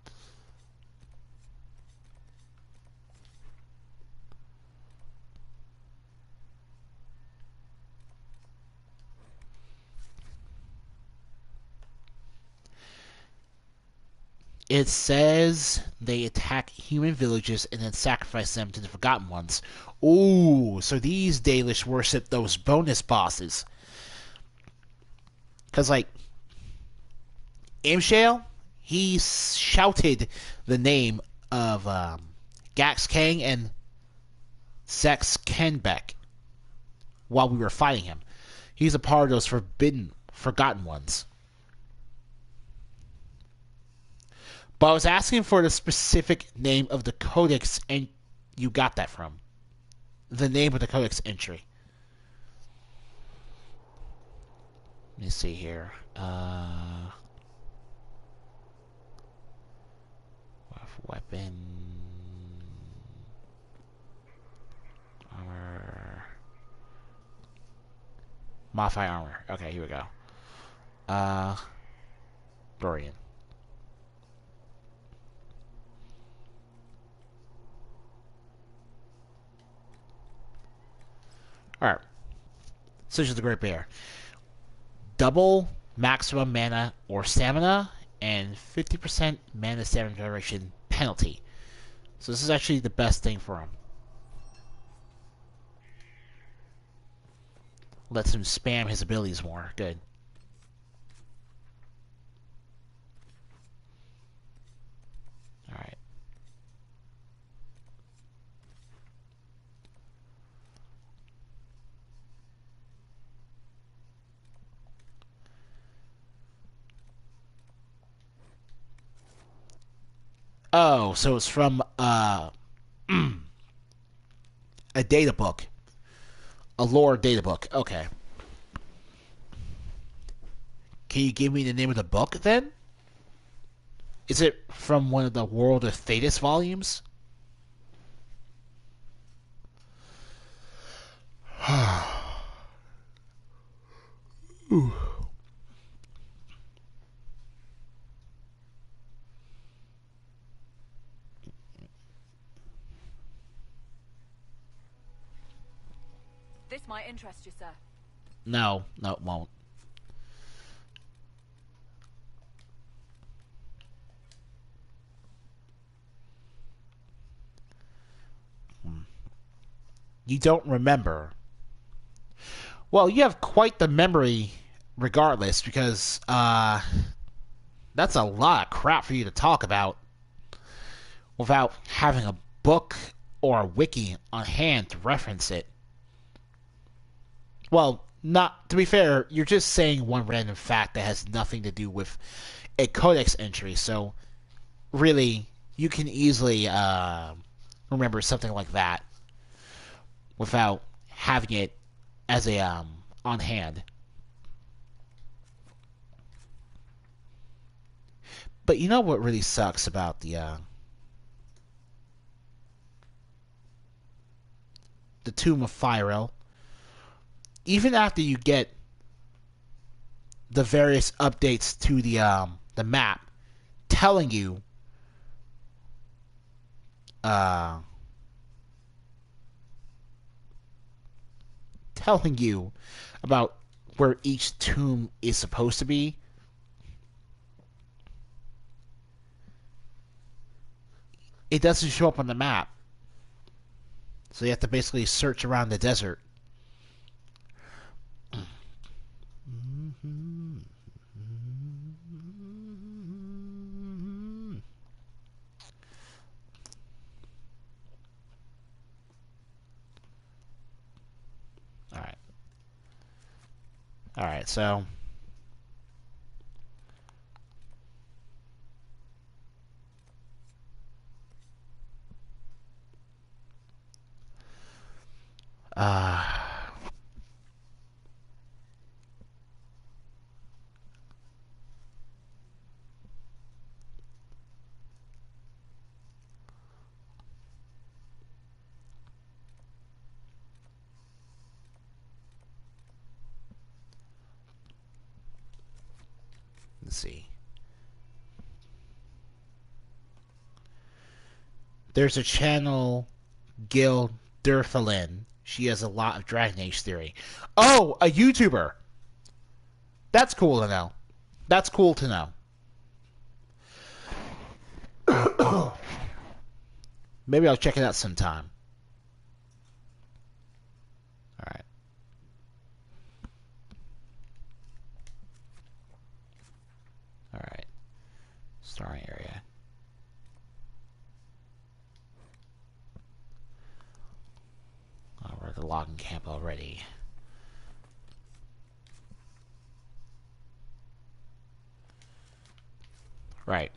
It says they attack human villages and then sacrifice them to the Forgotten Ones. Ooh, so these Dalish worship those bonus bosses. Because, like, Imshale, he shouted the name of Gax Kang and Sex Kenbeck while we were fighting him. He's a part of those Forgotten Ones. But I was asking for the specific name of the codex, and you got that from the name of the codex entry. Let me see here. Weapon. Armor. Modify armor. Okay, here we go. Dorian. Alright. Such as the Great Bear. Double maximum mana or stamina, and 50% mana stamina generation penalty. So this is actually the best thing for him. Lets him spam his abilities more. Good. Alright. Oh, so it's from a data book. A lore data book. Okay. Can you give me the name of the book, then? Is it from one of the World of Thetis volumes? Ooh. This might interest you, sir. No, it won't. You don't remember. Well, you have quite the memory regardless, because that's a lot of crap for you to talk about without having a book or a wiki on hand to reference it. Well, not to be fair, you're just saying one random fact that has nothing to do with a codex entry, so really, you can easily remember something like that without having it as a on hand. But you know what really sucks about the Tomb of Phyrel? Even after you get the various updates to the map telling you about where each tomb is supposed to be, it doesn't show up on the map. So you have to basically search around the desert. Alright, so Let's see. There's a channel, Gil Durfalin. She has a lot of Dragon Age theory. Oh, a YouTuber. That's cool to know. That's cool to know. Maybe I'll check it out sometime. Alright. Alright. Starting area. Oh, we're at the logging camp already. Right.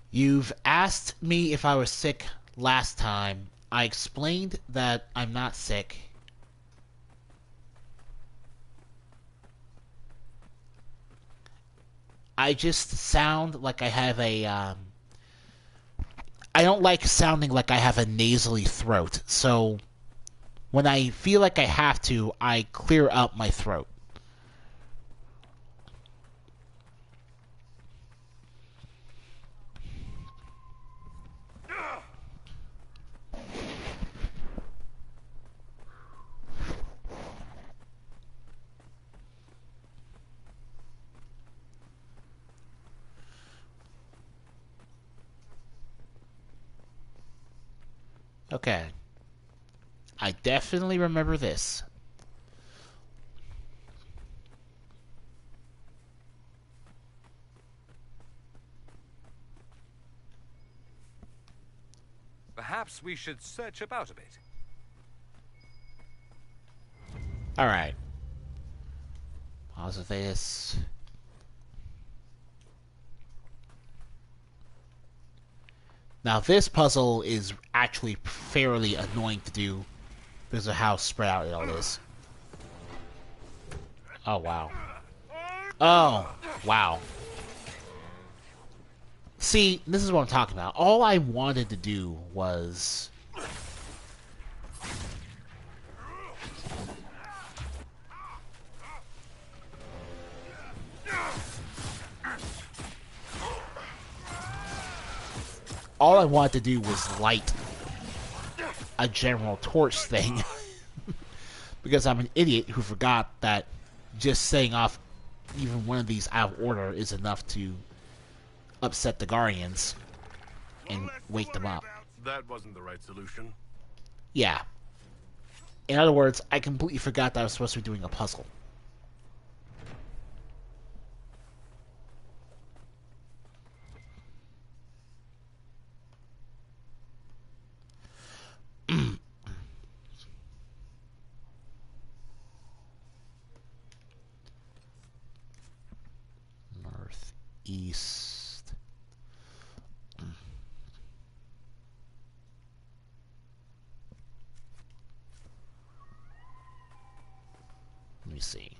You've asked me if I was sick last time. I explained that I'm not sick. I just sound like I have a, I don't like sounding like I have a nasally throat, so when I feel like I have to, I clear up my throat. Okay. I definitely remember this. Perhaps we should search about a bit. Alright. Pause this. Now this puzzle is actually fairly annoying to do because of how spread out it all is. Oh, wow. Oh, wow. See, this is what I'm talking about. All I wanted to do was... all I wanted to do was light a general torch thing. Because I'm an idiot who forgot that just setting off even one of these out of order is enough to upset the Guardians and wake them up. That wasn't the right solution. Yeah. In other words, I completely forgot that I was supposed to be doing a puzzle. Northeast. Let me see.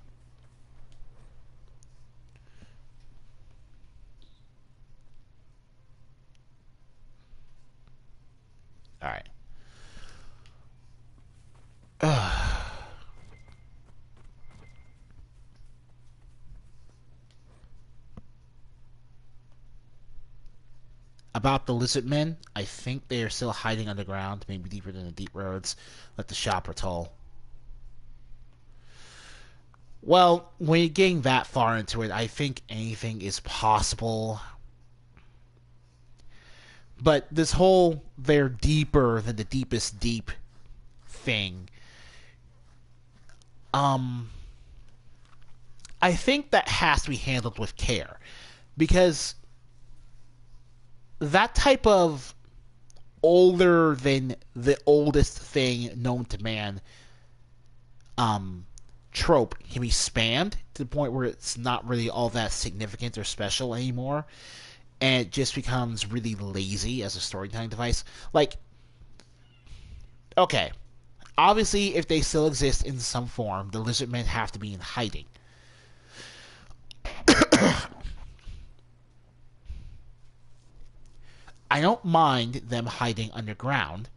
All right. About the lizard men, I think they are still hiding underground, maybe deeper than the deep roads, like the shop are told. Well, when you're getting that far into it, I think anything is possible. But this whole they're deeper than the deepest deep thing, I think that has to be handled with care. Because that type of older than the oldest thing known to man trope can be spammed to the point where it's not really all that significant or special anymore. and it just becomes really lazy as a storytelling device. Like, okay, obviously, if they still exist in some form, the lizardmen have to be in hiding. I don't mind them hiding underground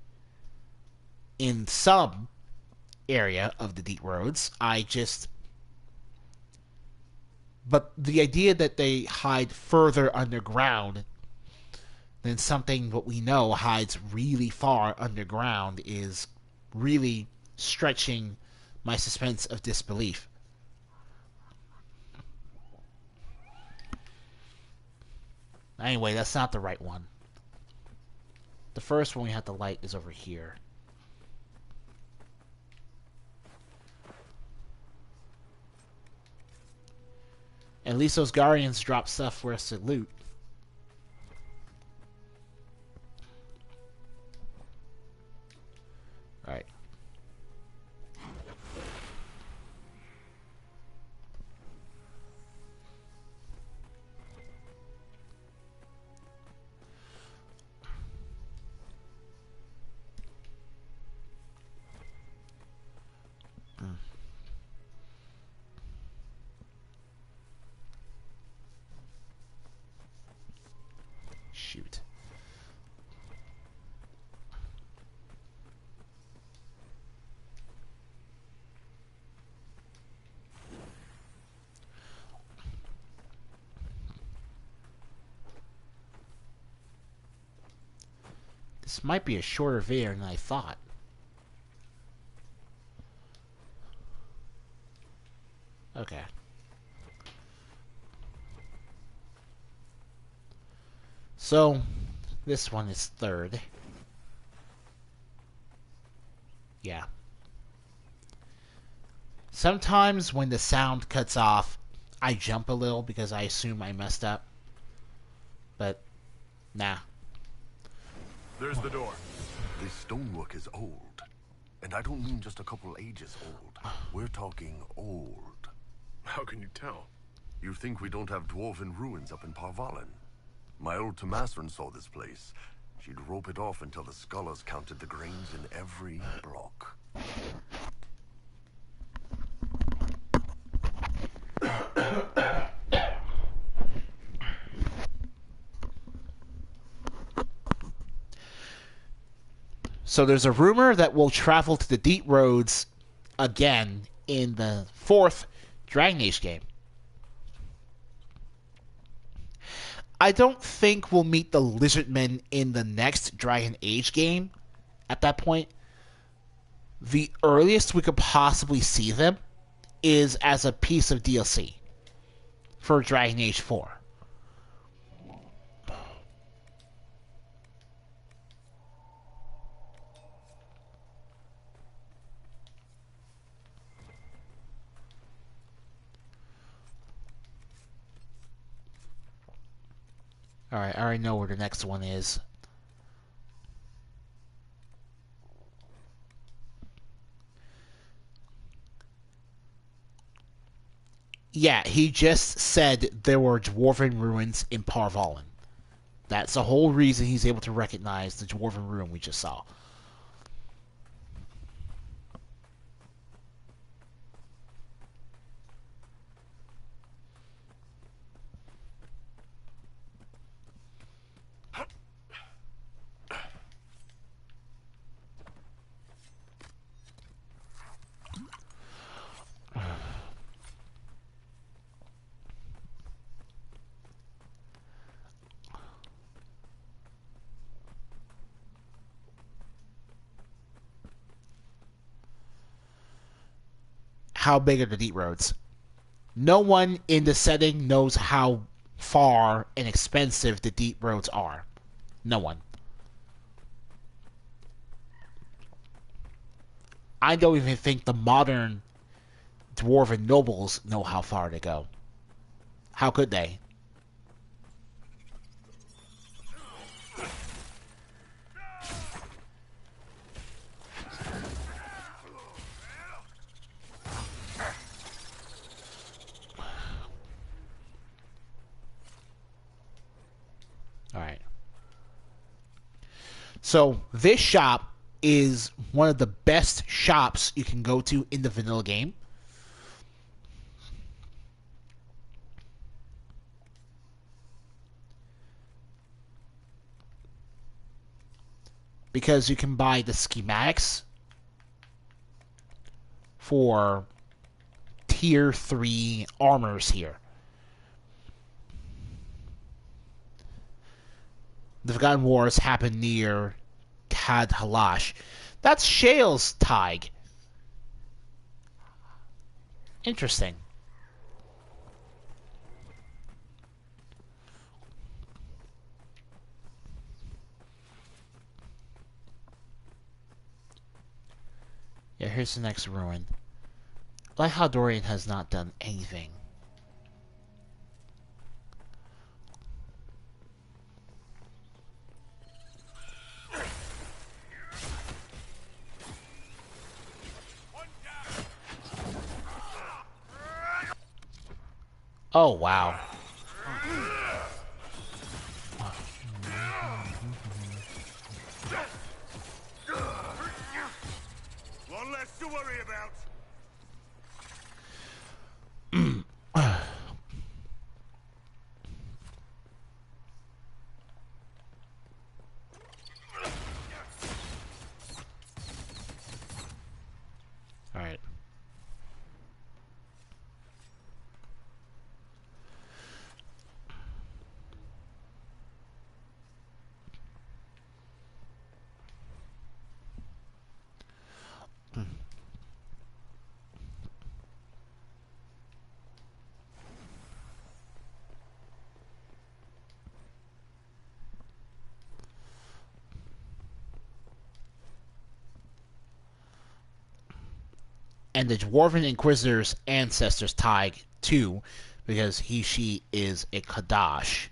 in some area of the deep roads. But the idea that they hide further underground than something what we know hides really far underground is really stretching my suspense of disbelief. Anyway, that's not the right one. The first one we have to light is over here. At least those Guardians drop stuff for us to loot. Alright. Shoot. This might be a shorter video than I thought. Okay. So, this one is third. Yeah. Sometimes when the sound cuts off, I jump a little because I assume I messed up. But, nah. There's the door. This stonework is old. And I don't mean just a couple ages old. We're talking old. How can you tell? You think we don't have dwarven ruins up in Parvalen? My old Tomasrin saw this place. She'd rope it off until the scholars counted the grains in every block. So there's a rumor that we'll travel to the deep roads again in the 4th Dragon Age game. I don't think we'll meet the Lizardmen in the next Dragon Age game at that point. The earliest we could possibly see them is as a piece of DLC for Dragon Age 4. Alright, I already know where the next one is. Yeah, he just said there were dwarven ruins in Parvalen. That's the whole reason he's able to recognize the dwarven ruin we just saw. How big are the deep roads? No one in the setting knows how far and expensive the deep roads are. No one. I don't even think the modern dwarven nobles know how far to go. How could they? So this shop is one of the best shops you can go to in the vanilla game. Because you can buy the schematics for tier 3 armors here. The Forgotten Wars happen near Kad Halash. That's Shale's Tig. Interesting. Yeah, here's the next ruin. I like how Dorian has not done anything. Oh, wow. One less to worry about. Alright. And the Dwarven Inquisitor's ancestors Tig too, because she is a Kadash.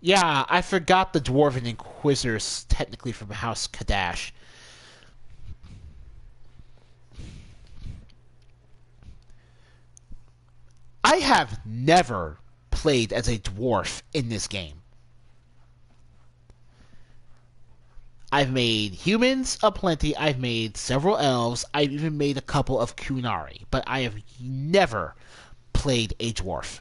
Yeah, I forgot the Dwarven Inquisitors technically from House Kadash. I have never played as a dwarf in this game. I've made humans aplenty, I've made several elves, I've even made a couple of Kunari, but I have never played a dwarf.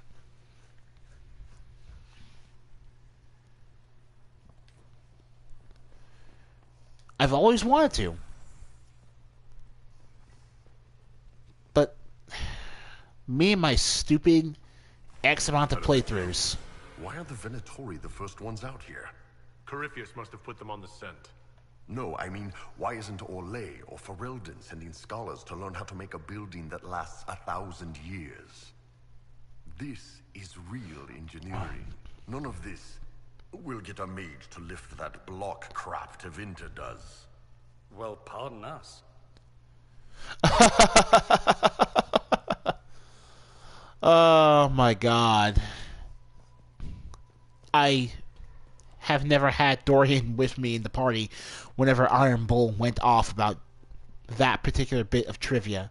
I've always wanted to. But me and my stupid X amount of playthroughs. Why are the Venatori the first ones out here? Corypheus must have put them on the scent. No, I mean, why isn't Orlais or Ferelden sending scholars to learn how to make a building that lasts 1,000 years? This is real engineering. None of this. We'll get a maid to lift that block crap Tevinter does. Well, pardon us. Oh my god. I have never had Dorian with me in the party whenever Iron Bull went off about that particular bit of trivia.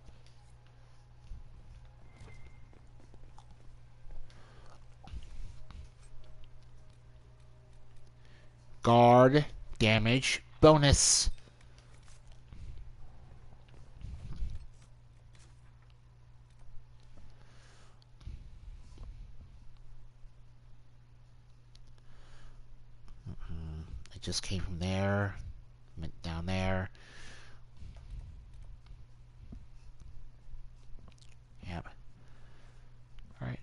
Guard, damage, bonus. I just came from there, went down there. Yep. Alright,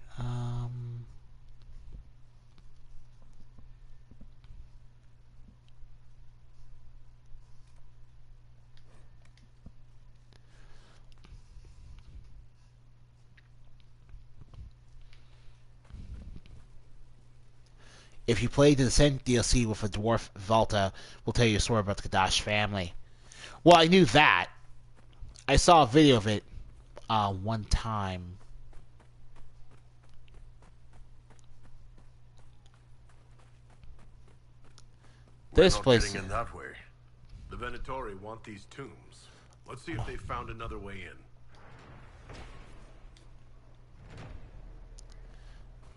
if you play the Descent DLC with a dwarf Valta, we'll tell you a story about the Kadash family. Well, I knew that. I saw a video of it one time. This place. Getting in that way. The Venatori want these tombs. Let's see if they found another way in.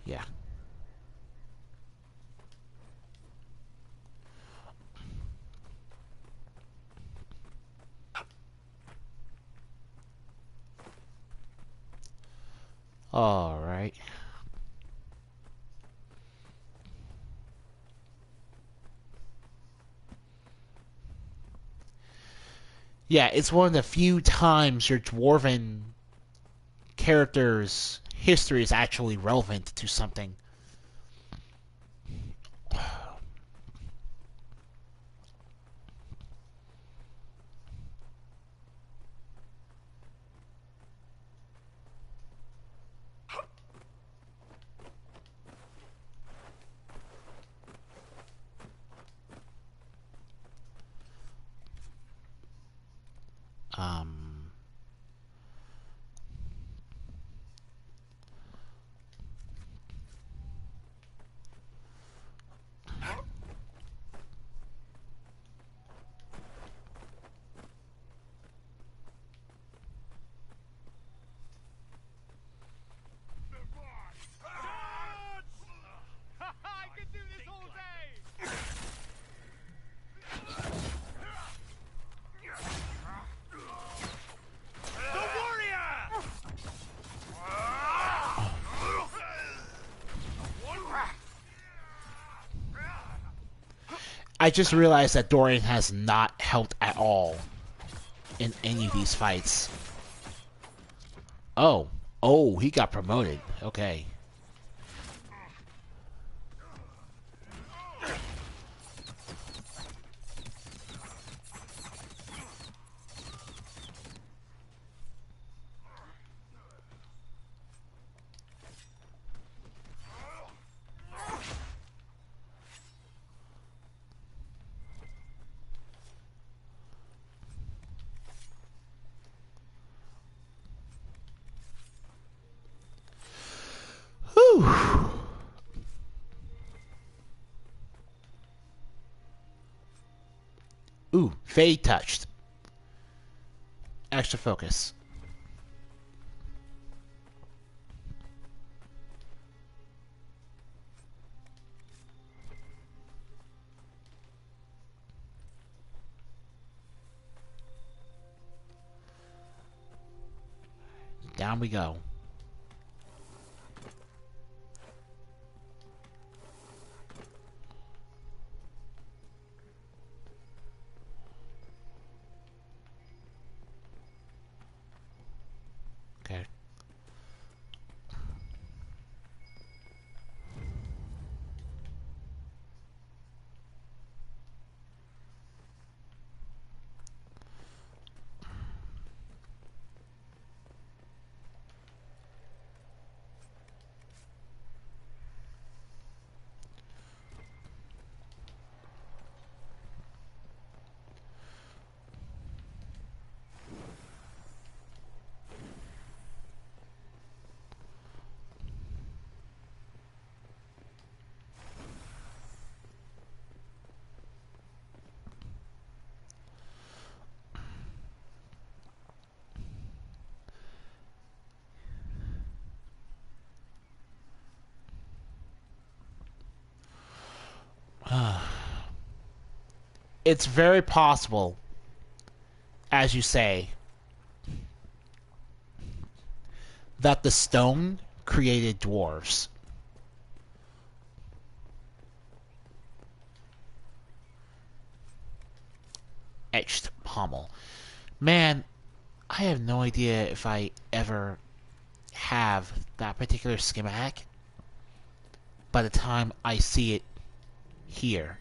Yeah. Yeah, it's one of the few times your dwarven character's history is actually relevant to something. Um, I could do this all day! The warrior! I just realized that Dorian has not helped at all in any of these fights. Oh. Oh, he got promoted. Okay. Whew. Ooh, Fade touched. Extra focus. Down we go. Okay. It's very possible, as you say, that the stone created dwarves. Etched pommel. Man, I have no idea if I ever have that particular schematic by the time I see it here.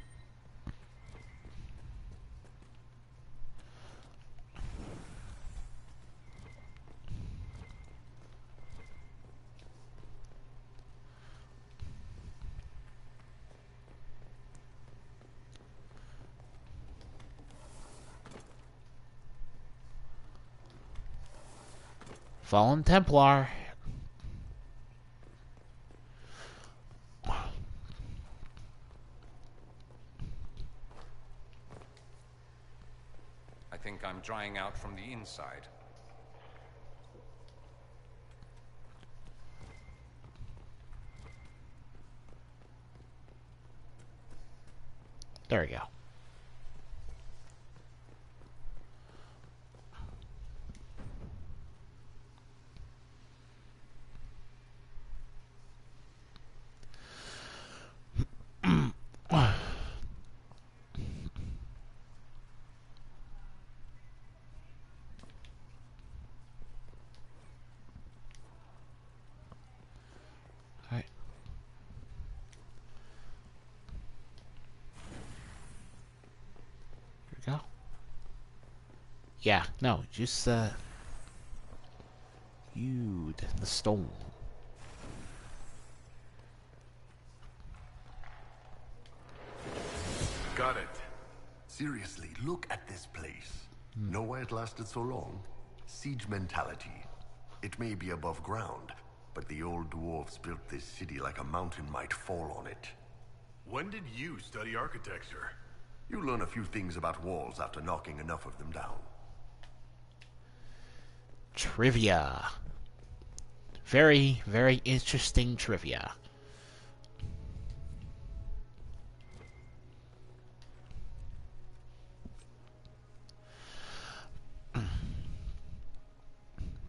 Fallen Templar. I think I'm drying out from the inside. There we go. Yeah, no, just you the stone. Got it. Seriously, look at this place. Know why it lasted so long? Siege mentality. It may be above ground, but the old dwarves built this city like a mountain might fall on it. When did you study architecture? You learn a few things about walls after knocking enough of them down. Trivia. Very, very interesting trivia.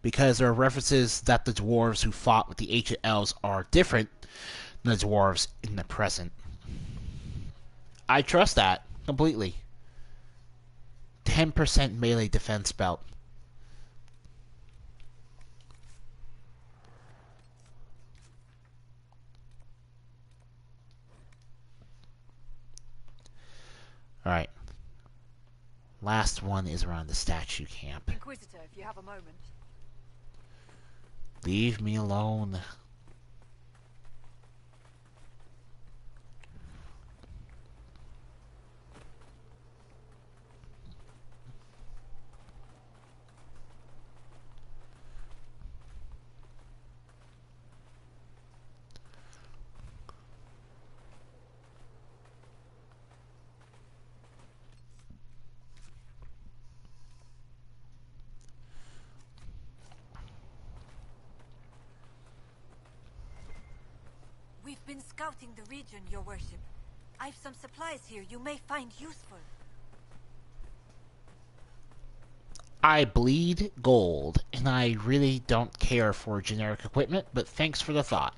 Because there are references that the dwarves who fought with the ancient elves are different than the dwarves in the present. I trust that completely. 10% melee defense belt. Alright. Last one is around the statue camp. Inquisitor, if you have a moment. Leave me alone. We've been scouting the region, your worship. I've some supplies here you may find useful. I bleed gold, and I really don't care for generic equipment, but thanks for the thought.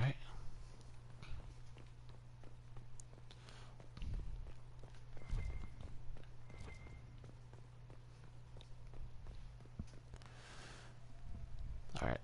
Alright. Alright.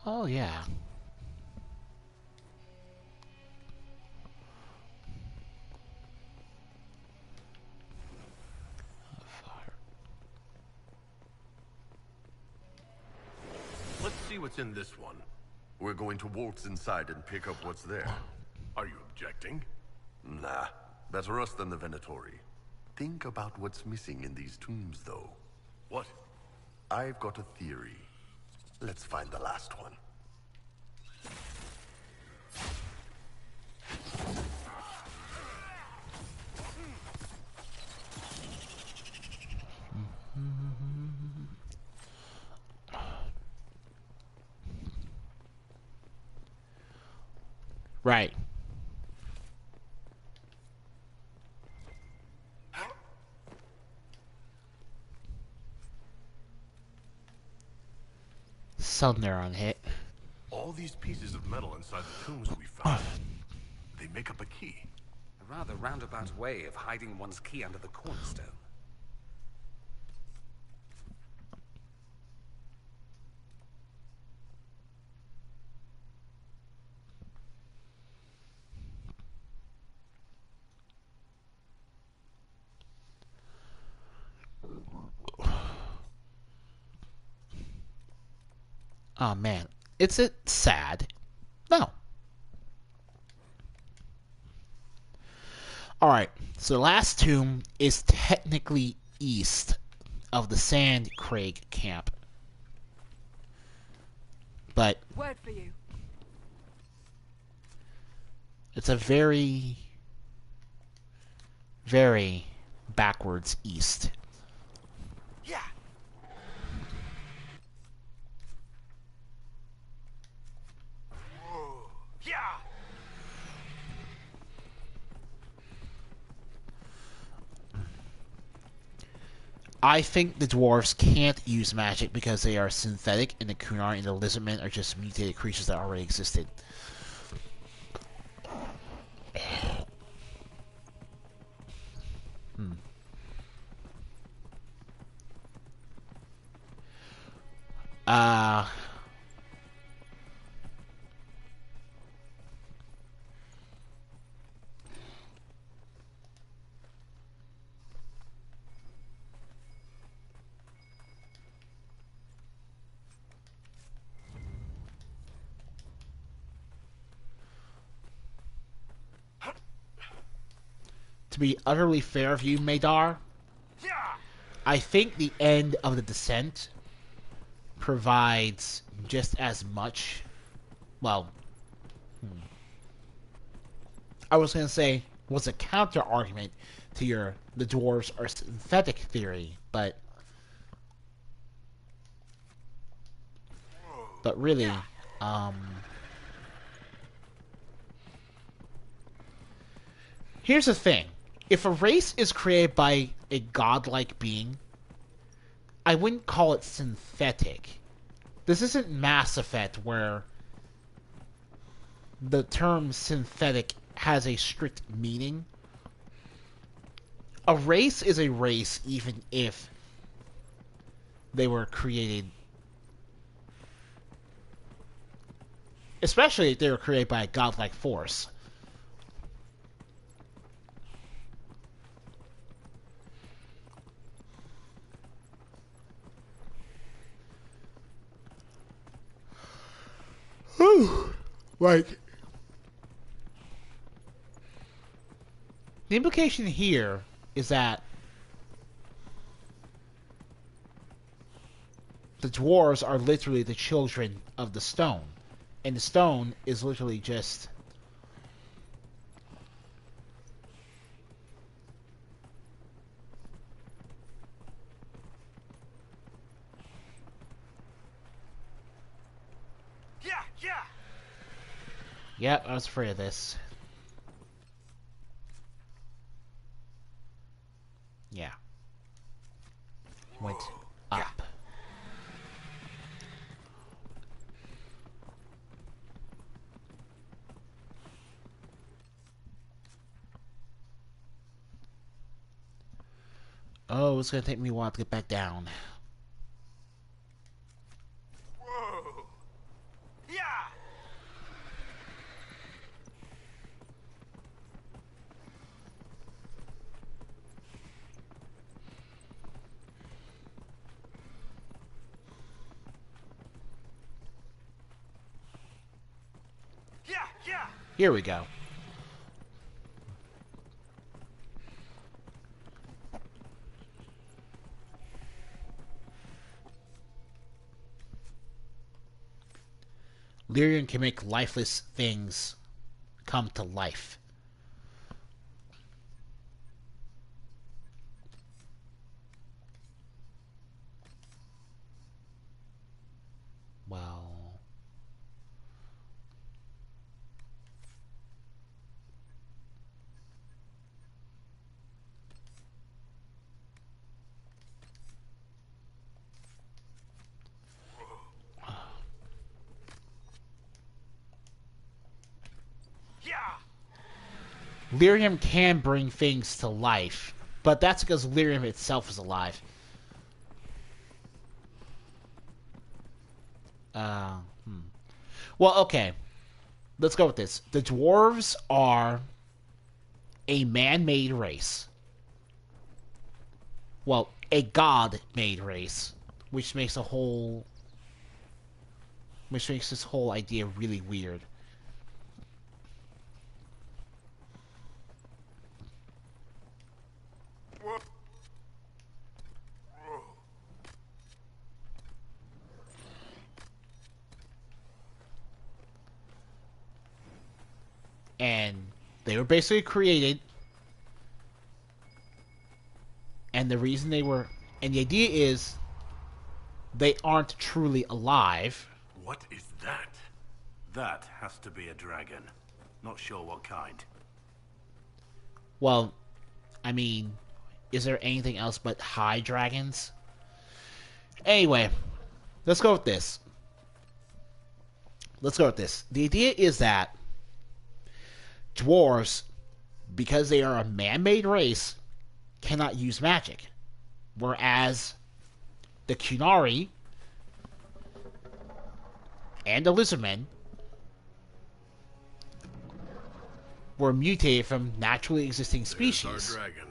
Oh, yeah. Let's see what's in this one. We're going to waltz inside and pick up what's there. Are you objecting? Nah, better us than the Venatori. Think about what's missing in these tombs, though. What? I've got a theory. Let's find the last one. Right. Subneuron hit. All these pieces of metal inside the tombs we found. They make up a key. A rather roundabout way of hiding one's key under the cornerstone. Oh man, is it sad? No. Alright, so the last tomb is technically east of the Sand Crag camp. But Word for you. it's a very, very backwards east. Yeah. Yeah. I think the dwarves can't use magic because they are synthetic, and the Kunar and the Lizardmen are just mutated creatures that already existed. Uh... To be utterly fair of you, Madar, Yeah. I think the end of the Descent provides just as much. Well, I was going to say was a counter argument to your the dwarves are synthetic theory, but really, here's the thing: if a race is created by a godlike being, I wouldn't call it synthetic. This isn't Mass Effect where the term synthetic has a strict meaning. A race is a race even if they were created, especially if they were created by a godlike force. Like, the implication here is that the dwarves are literally the children of the stone, and the stone is literally just Yeah. Yep, I was afraid of this. Yeah. Went up. Oh, it's gonna take me a while to get back down. Whoa. Yeah. Yeah. Here we go. Lyrian can make lifeless things come to life. Well, Yeah. Lyrium can bring things to life, but that's because Lyrium itself is alive. Well, okay. Let's go with this. The dwarves are a man-made race. Well, a god-made race, which makes this whole idea really weird. And they were basically created, and the reason they were... And the idea is, they aren't truly alive. What is that? That has to be a dragon. Not sure what kind. Well, I mean, is there anything else but high dragons? Anyway, let's go with this. The idea is that dwarves, because they are a man-made race, cannot use magic. Whereas the Qunari and the lizardmen were mutated from naturally existing species. There's our dragon.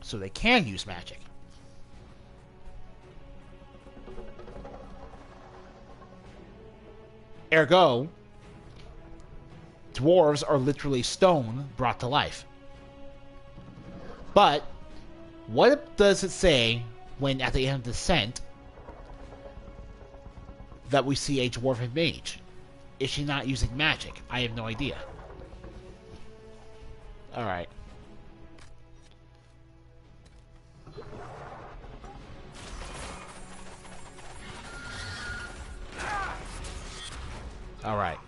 So they can use magic. Ergo, dwarves are literally stone brought to life. But what does it say when at the end of Descent that we see a dwarven mage? Is she not using magic? I have no idea. Alright. Alright.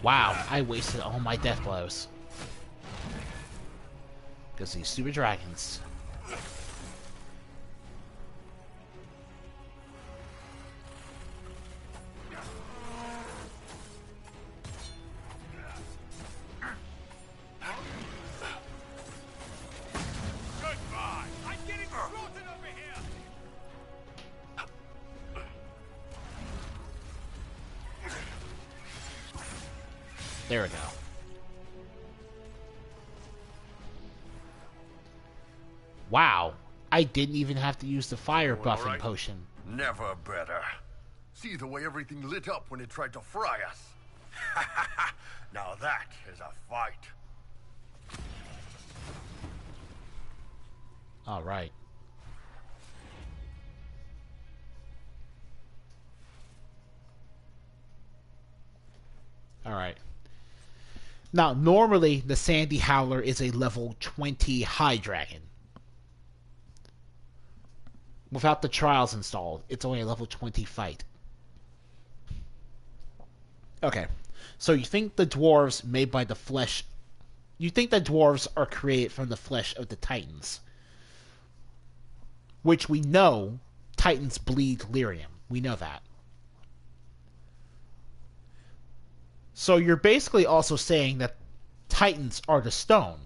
Wow, I wasted all my death blows. Because these stupid dragons. Goodbye! I'm getting slaughtered over here! There we go. Wow, I didn't even have to use the fire buffing right? potion. Never better. See the way everything lit up when it tried to fry us. Now that is a fight. All right. All right. Now, normally, the Sandy Howler is a level 20 high dragon. Without the trials installed, it's only a level 20 fight. Okay. So you think the dwarves made by the flesh... You think the dwarves are created from the flesh of the Titans. Which we know Titans bleed lyrium. We know that. So you're basically also saying that Titans are the stone.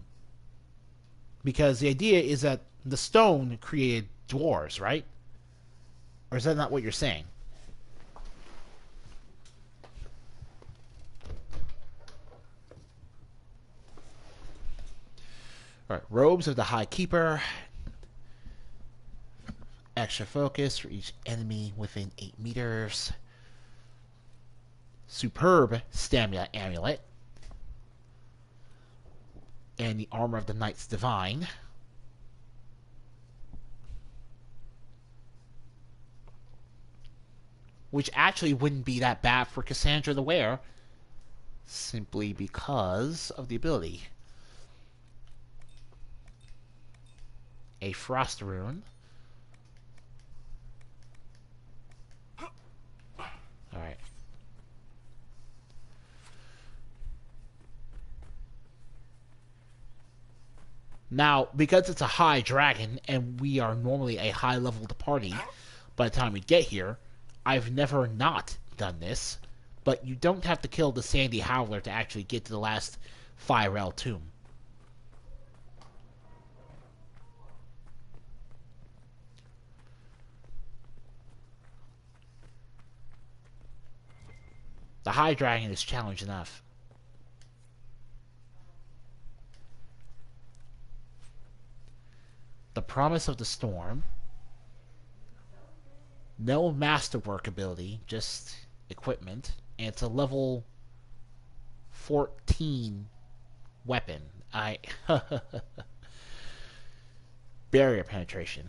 Because the idea is that the stone created dwarves, right? Or is that not what you're saying? Alright, Robes of the High Keeper. Extra focus for each enemy within 8 meters. Superb Stamina Amulet. And the Armor of the Knights Divine. which actually wouldn't be that bad for Cassandra to wear, simply because of the ability. A Frost Rune. Alright. Now, because it's a high dragon, and we are normally a high-leveled party by the time we get here, I've never not done this, but you don't have to kill the Sandy Howler to actually get to the last Firel tomb. The High Dragon is challenge enough. The Promise of the Storm. No masterwork ability, just equipment. And it's a level 14 weapon. Barrier penetration.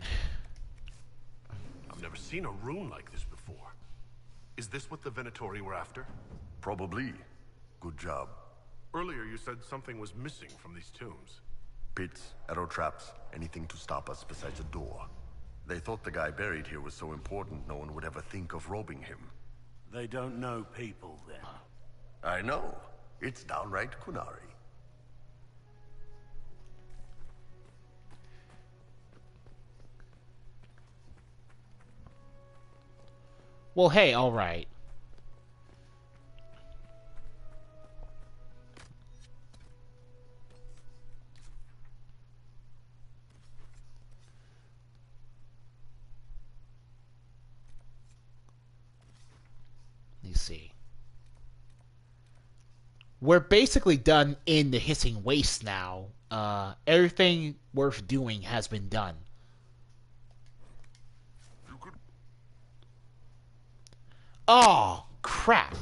I've never seen a rune like this before. Is this what the Venatori were after? Probably. Good job. Earlier you said something was missing from these tombs. Pits, arrow traps, anything to stop us besides a door. They thought the guy buried here was so important no one would ever think of robbing him. They don't know people, then. I know. It's downright Kunari. Well, hey, alright. Let's see. We're basically done in the Hissing Waste now. Everything worth doing has been done. Oh, crap.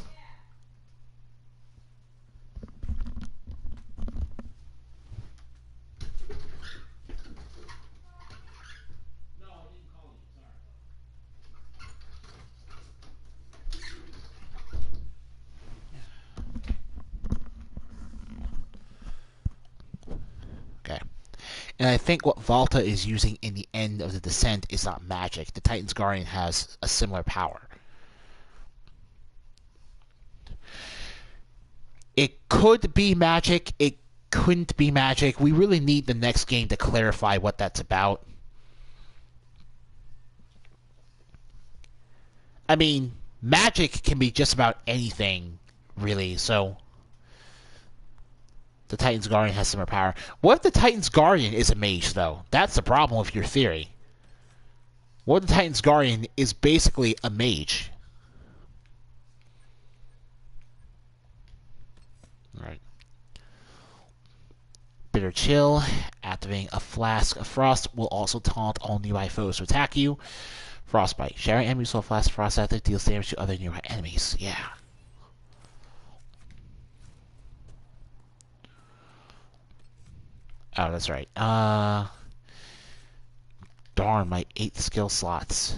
Okay. And I think what Volta is using in the end of the descent is not magic. The Titan's Guardian has a similar power. It could be magic. It couldn't be magic. We really need the next game to clarify what that's about. I mean, magic can be just about anything, really, so... The Titan's Guardian has similar power. What if the Titan's Guardian is a mage, though? That's the problem with your theory. What if the Titan's Guardian is basically a mage? Alright. Bitter Chill. Activating a Flask of Frost will also taunt all nearby foes to attack you. Frostbite. Sharing enemies with a Flask of Frost active deals damage to other nearby enemies. Yeah. Oh, that's right. Darn, my 8 skill slots.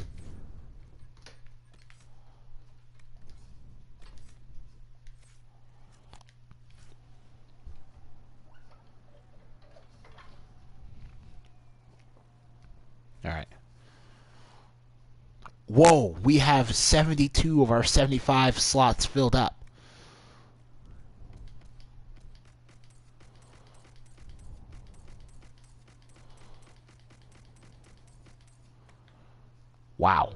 Alright. Whoa, we have 72 of our 75 slots filled up. Wow.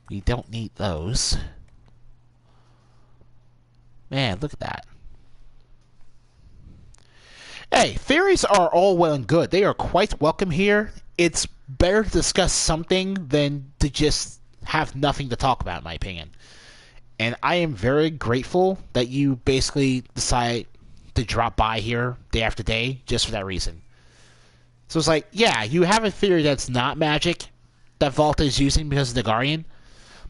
We don't need those. Man, look at that. Hey, theories are all well and good. They are quite welcome here. It's better to discuss something than to just have nothing to talk about, in my opinion. And I am very grateful that you basically decide to drop by here day after day just for that reason. So it's like, yeah, you have a theory that's not magic that Volta is using because of the Guardian,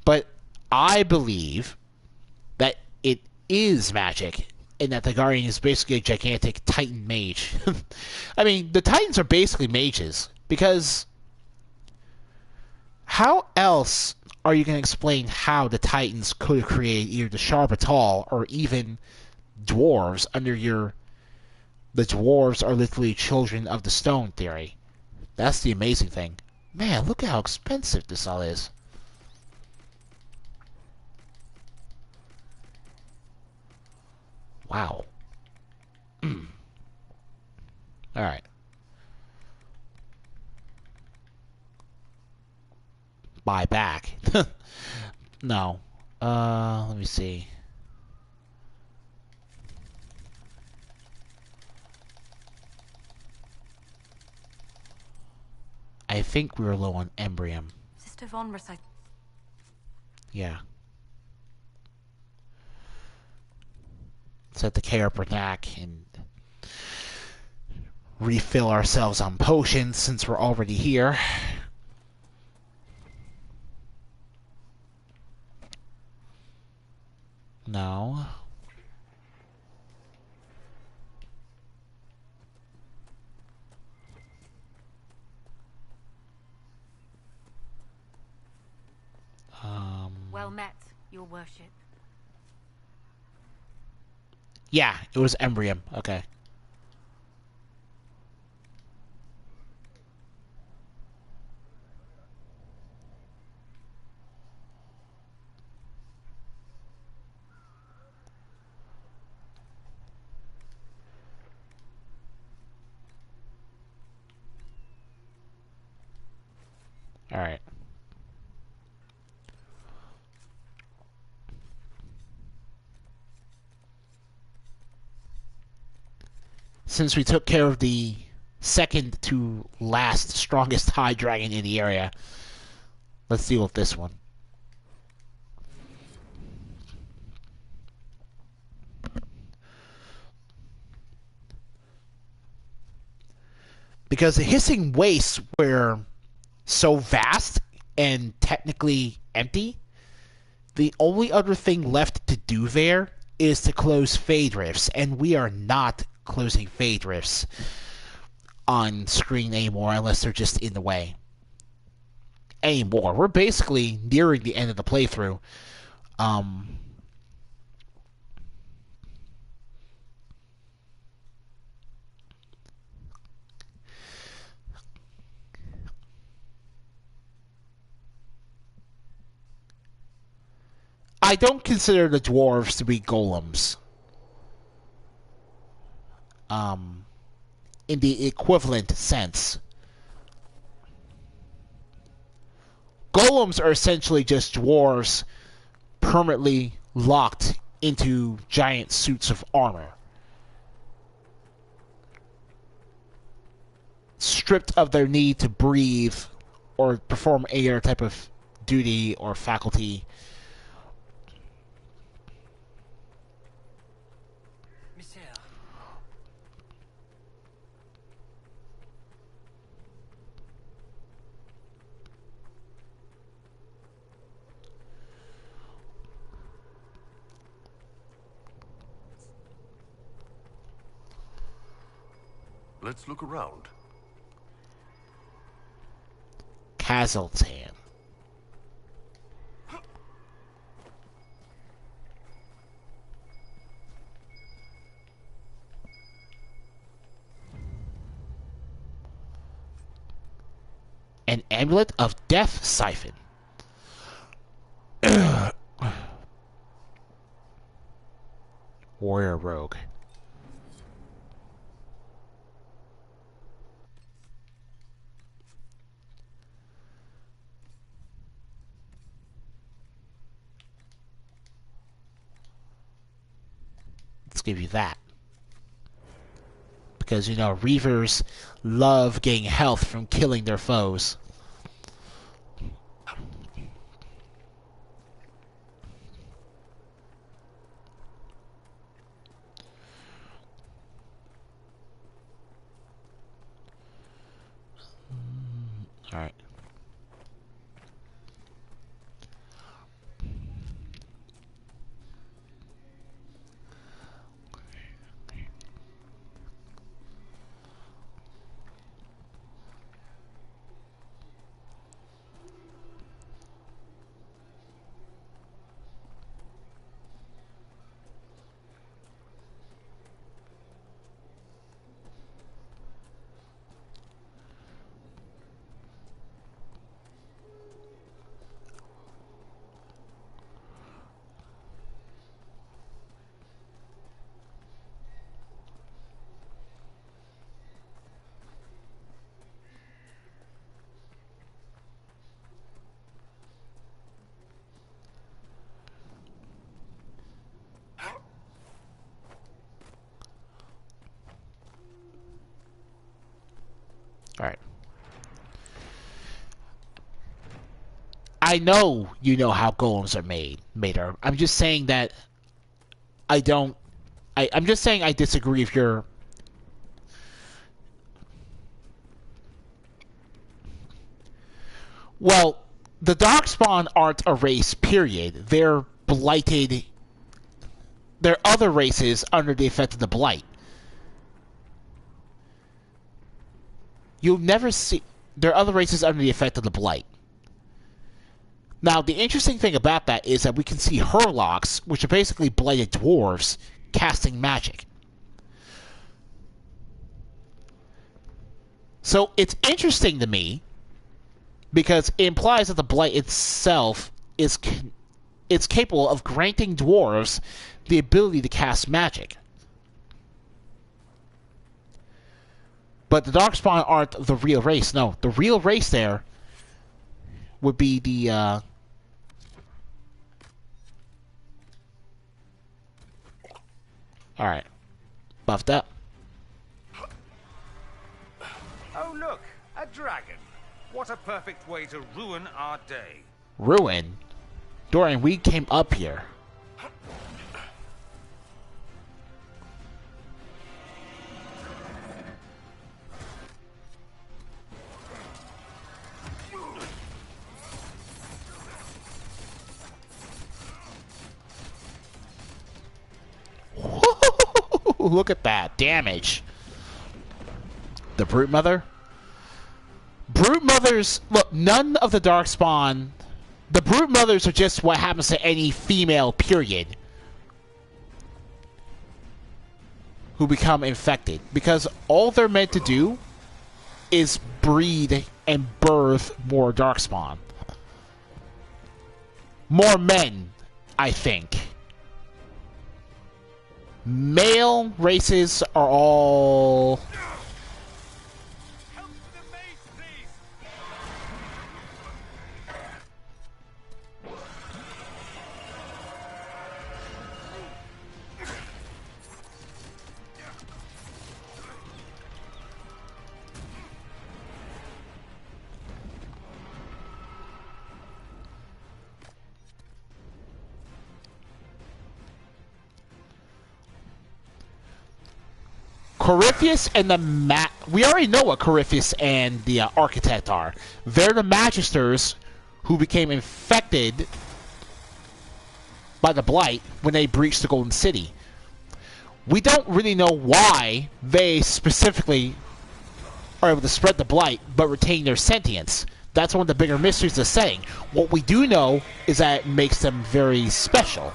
but I believe that it is magic, and that the Guardian is basically a gigantic Titan mage. I mean, the Titans are basically mages, because how else are you going to explain how the Titans could have created either the Sharbatal or even dwarves under your... The dwarves are literally children of the stone theory. That's the amazing thing. Man, look at how expensive this all is. Wow. Alright. Buy back. No. Let me see. I think we were low on Embrium. Sister Von recite. Yeah. Set the care Bernac and refill ourselves on potions since we're already here. No. Well met, your worship. Yeah, it was Embrium. Okay. Alright. Since we took care of the second to last strongest high dragon in the area, let's deal with this one. Because the hissing wastes were so vast and technically empty, the only other thing left to do there is to close Fade Rifts, and we are not closing Fade Rifts on screen anymore unless they're just in the way. Anymore. We're basically nearing the end of the playthrough. I don't consider the dwarves to be golems. In the equivalent sense. Golems are essentially just dwarves permanently locked into giant suits of armor. Stripped of their need to breathe or perform any other type of duty or faculty. Let's look around. Kazaltan. An amulet of death siphon. Warrior rogue. Let's give you that. Because, you know, Reavers love getting health from killing their foes. Alright. I know you know how golems are made, Mater. I'm just saying that I don't... I'm just saying I disagree if you're... Well, the Darkspawn aren't a race, period. They're blighted... They're other races under the effect of the Blight. You'll never see... There are other races under the effect of the Blight. Now, the interesting thing about that is that we can see Hurlocks, which are basically blighted dwarves, casting magic. So, it's interesting to me, because it implies that the Blight itself is capable of granting dwarves the ability to cast magic. But the Darkspawn aren't the real race. No, the real race there would be the... Alright. Buffed up. Oh, look, a dragon. What a perfect way to ruin our day. Ruin? Dorian, we came up here. Look at that damage. The Brute Mother? Brute Mothers... Look, none of the Darkspawn... The Brute Mothers are just what happens to any female, period, who become infected. Because all they're meant to do is breed and birth more Darkspawn. More men, I think. Male races are all... Help to the maze, please. Corypheus and the we already know what Corypheus and the Architect are. They're the Magisters who became infected by the Blight when they breached the Golden City. We don't really know why they specifically are able to spread the Blight but retain their sentience. That's one of the bigger mysteries of the setting. What we do know is that it makes them very special.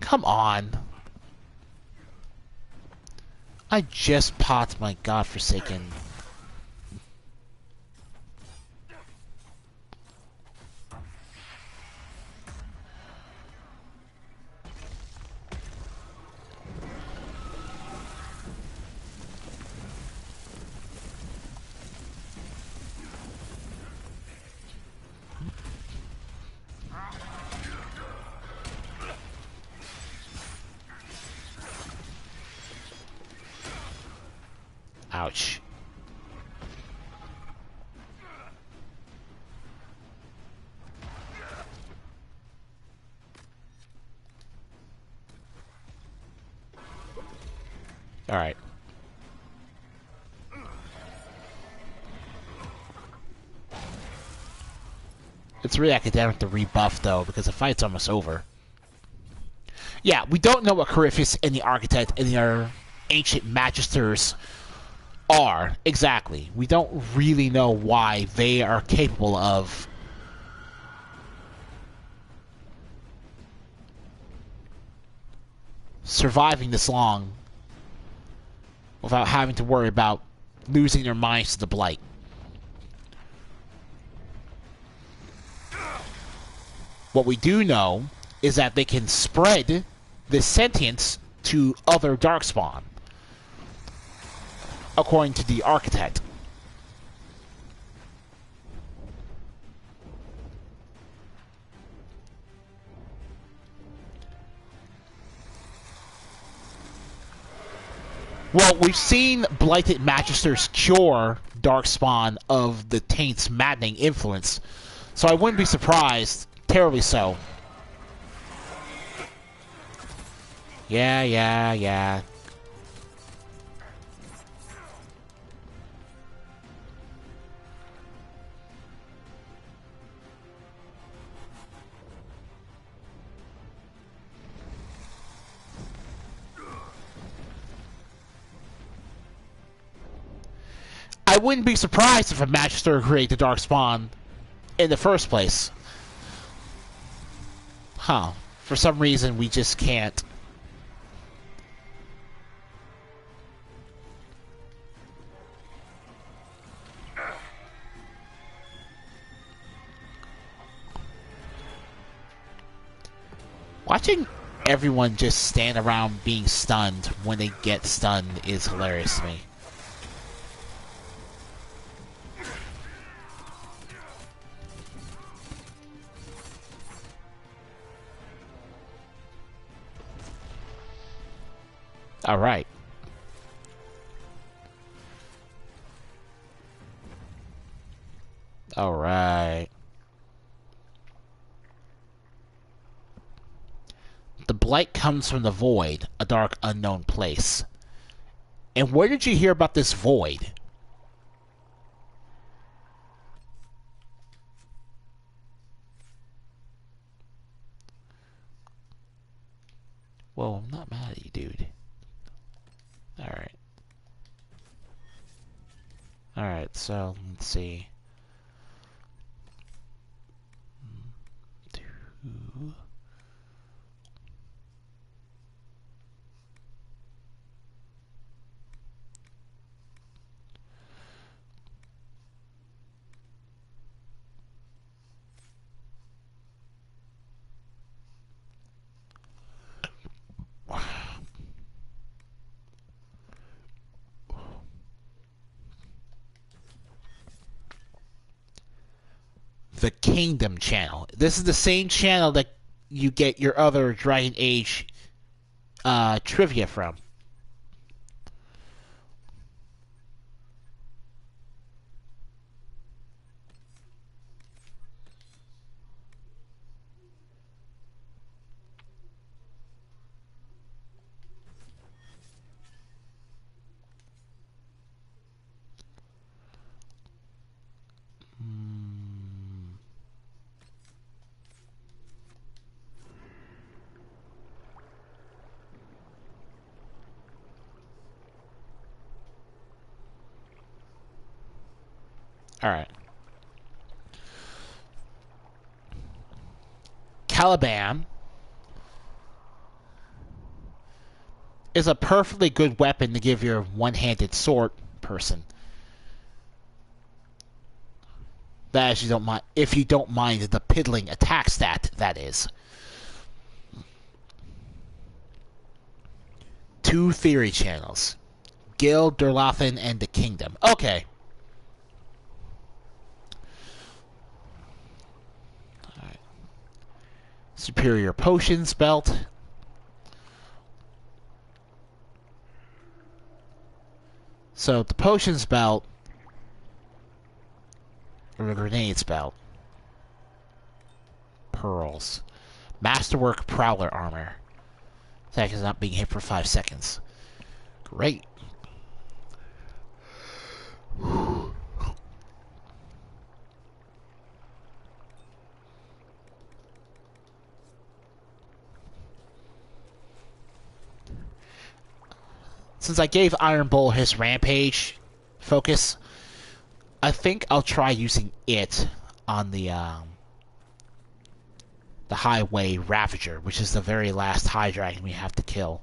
Come on. I just popped my godforsaken... Ouch. Alright. It's really academic to rebuff, though, because the fight's almost over. Yeah, we don't know what Corypheus and the Architect and their ancient Magisters are, exactly. We don't really know why they are capable of surviving this long without having to worry about losing their minds to the Blight. What we do know is that they can spread this sentience to other Darkspawn, according to the Architect. Well, we've seen Blighted Magisters cure Darkspawn of the Taint's maddening influence, so I wouldn't be surprised, terribly so. Yeah. I wouldn't be surprised if a Magister created the Darkspawn in the first place. Huh. For some reason, we just can't. Watching everyone just stand around being stunned when they get stunned is hilarious to me. Alright. Alright. The blight comes from the void, a dark unknown place. And where did you hear about this void? Whoa, I'm not mad at you, dude. Alright. Alright, so let's see. 2. The Kingdom channel. This is the same channel that you get your other Dragon Age trivia from. Alright. Caliban is a perfectly good weapon to give your one-handed sword person. That you don't mind, if you don't mind the piddling attack stat, that is. 2 theory channels. Guild, Durlothan, and the Kingdom. Okay. Alright. Superior Potions belt. So, the Potions belt, or the Grenades belt. Pearls. Masterwork Prowler Armor. Attack is not being hit for 5 seconds. Great. Since I gave Iron Bull his Rampage focus, I think I'll try using it on the Highway Ravager, which is the very last High Dragon we have to kill.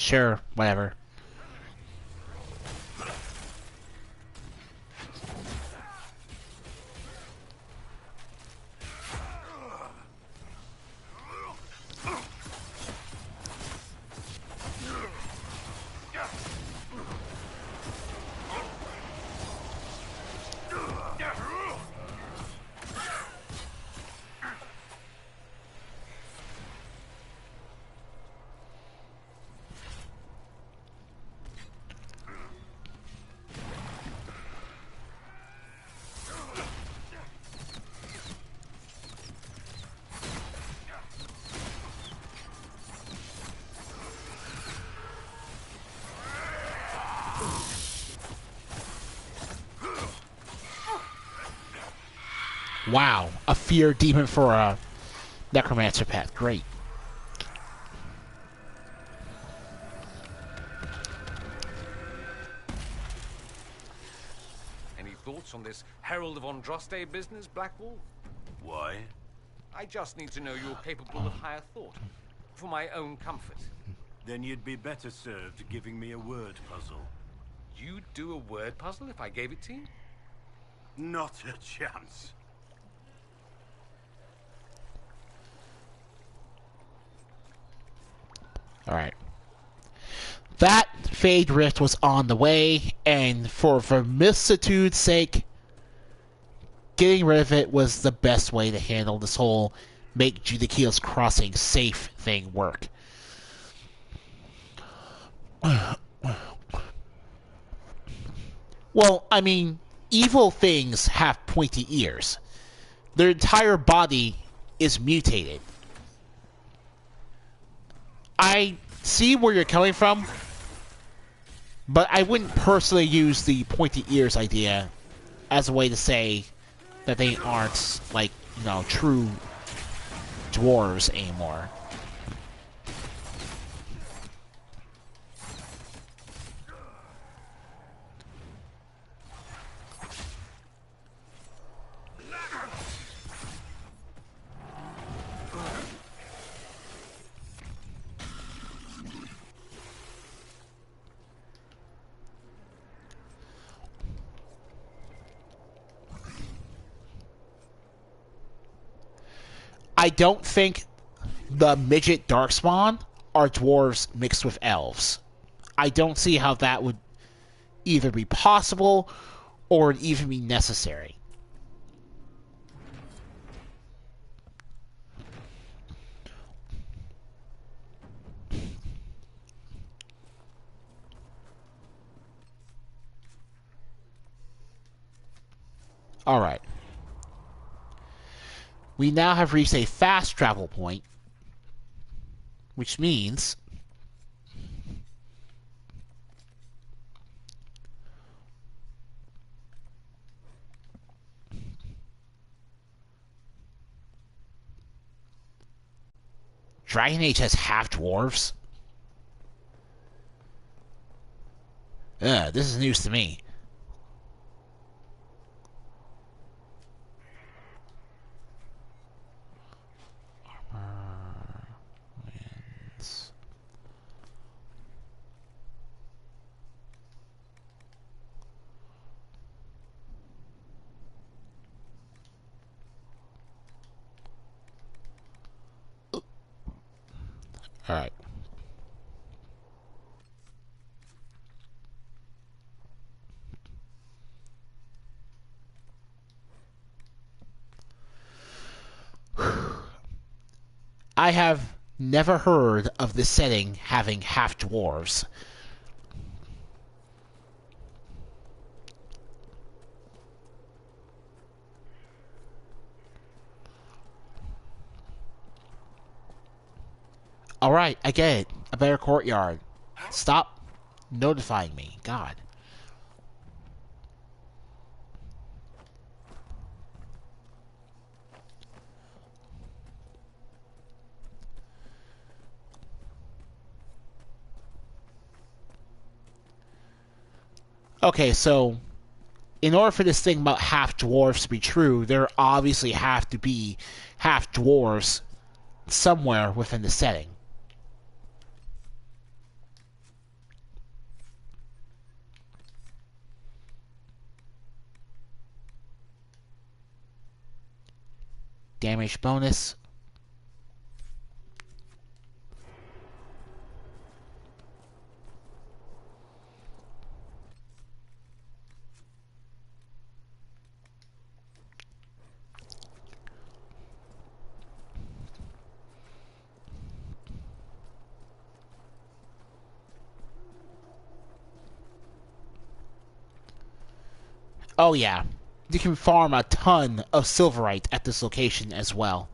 Sure, whatever. Wow, a fear demon for a necromancer pet. Great. Any thoughts on this Herald of Andraste business, Blackwall? Why? I just need to know you're capable of higher thought. For my own comfort. Then you'd be better served giving me a word puzzle. You'd do a word puzzle if I gave it to you? Not a chance. Alright. That Fade Rift was on the way, and for vermicitude's sake, getting rid of it was the best way to handle this whole make Judicial's Crossing safe thing work. Well, I mean, evil things have pointy ears. Their entire body is mutated. I see where you're coming from, but I wouldn't personally use the pointy ears idea as a way to say that they aren't, like, you know, true dwarves anymore. I don't think the midget darkspawn are dwarves mixed with elves. I don't see how that would either be possible or even be necessary. Alright. We now have reached a fast travel point, which means Dragon Age has half dwarves. This is news to me. Alright. I have never heard of this setting having half dwarves. Alright, I get it. A better courtyard. Stop notifying me. God. Okay, so in order for this thing about half dwarves to be true, there obviously have to be half dwarves somewhere within the setting. damage bonus. Oh yeah, you can farm a ton of silverite at this location as well.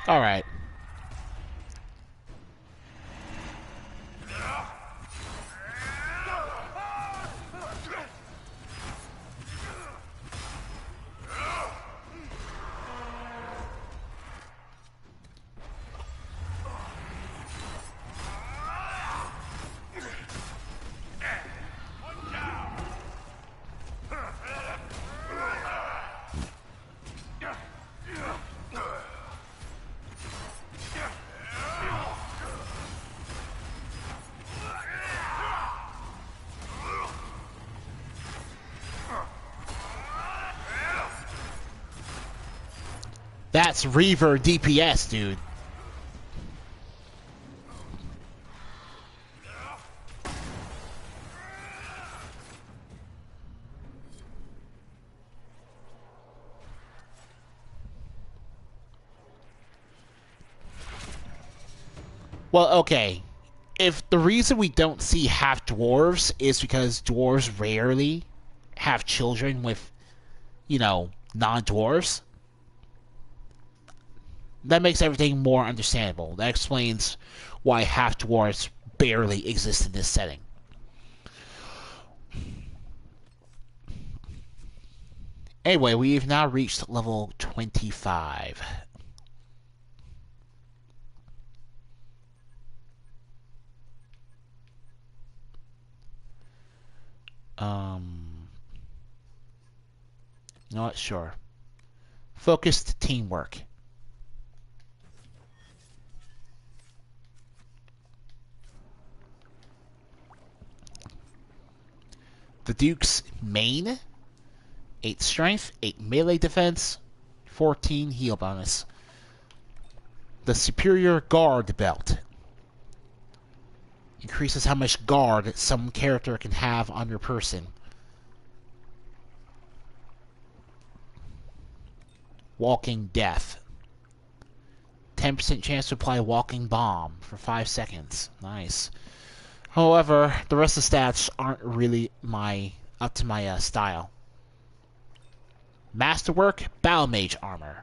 Alright. That's Reaver DPS, dude. Well, okay. If the reason we don't see half-dwarves is because dwarves rarely have children with, you know, non-dwarves, that makes everything more understandable. That explains why half-dwarves barely exist in this setting. Anyway, we've now reached level 25. Not sure. Focused teamwork. The Duke's main, 8 strength, 8 melee defense, 14 heal bonus. The Superior Guard belt increases how much guard some character can have on their person. Walking Death. 10% chance to apply Walking Bomb for 5 seconds. Nice. However, the rest of the stats aren't really up to my style. Masterwork, Battle Mage Armor.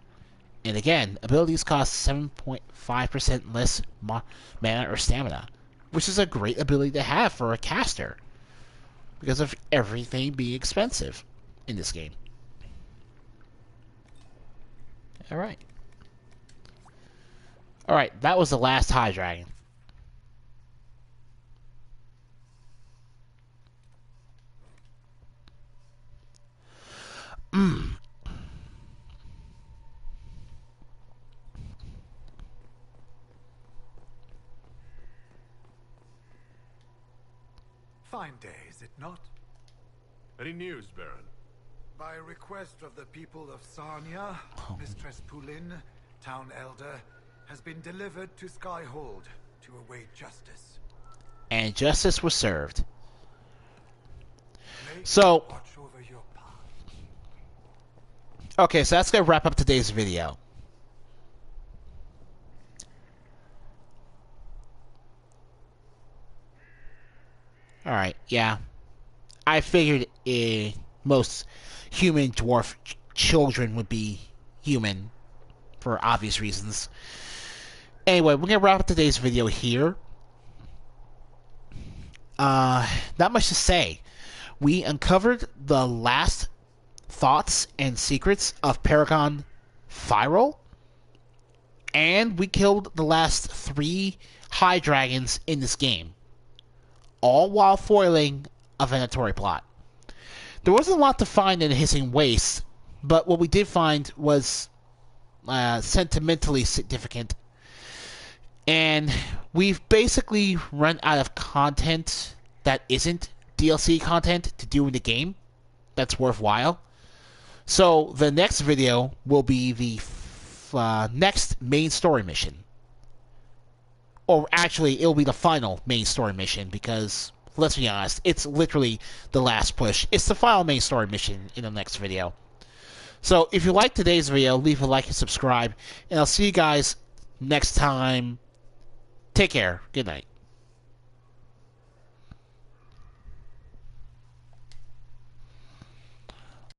And again, abilities cost 7.5% less mana or stamina, which is a great ability to have for a caster because of everything being expensive in this game. Alright. Alright, that was the last High Dragon. Fine day, is it not? Any news, Baron? By request of the people of Sarnia, Mistress Poulin, Town Elder, has been delivered to Skyhold to await justice. And justice was served. So, Watch over your path. okay, so that's going to wrap up today's video. Alright, yeah. I figured most human dwarf children would be human for obvious reasons. Anyway, we're going to wrap up today's video here. Not much to say. We uncovered the last thoughts and secrets of Paragon Viral, and we killed the last 3 high dragons in this game, all while foiling a Venatori plot. There wasn't a lot to find in the Hissing Waste, but what we did find was sentimentally significant. And we've basically run out of content that isn't DLC content to do in the game that's worthwhile. So the next video will be the next main story mission. Or actually, it'll be the final main story mission because, let's be honest, it's literally the last push. It's the final main story mission in the next video. So if you liked today's video, leave a like and subscribe. And I'll see you guys next time. Take care. Good night.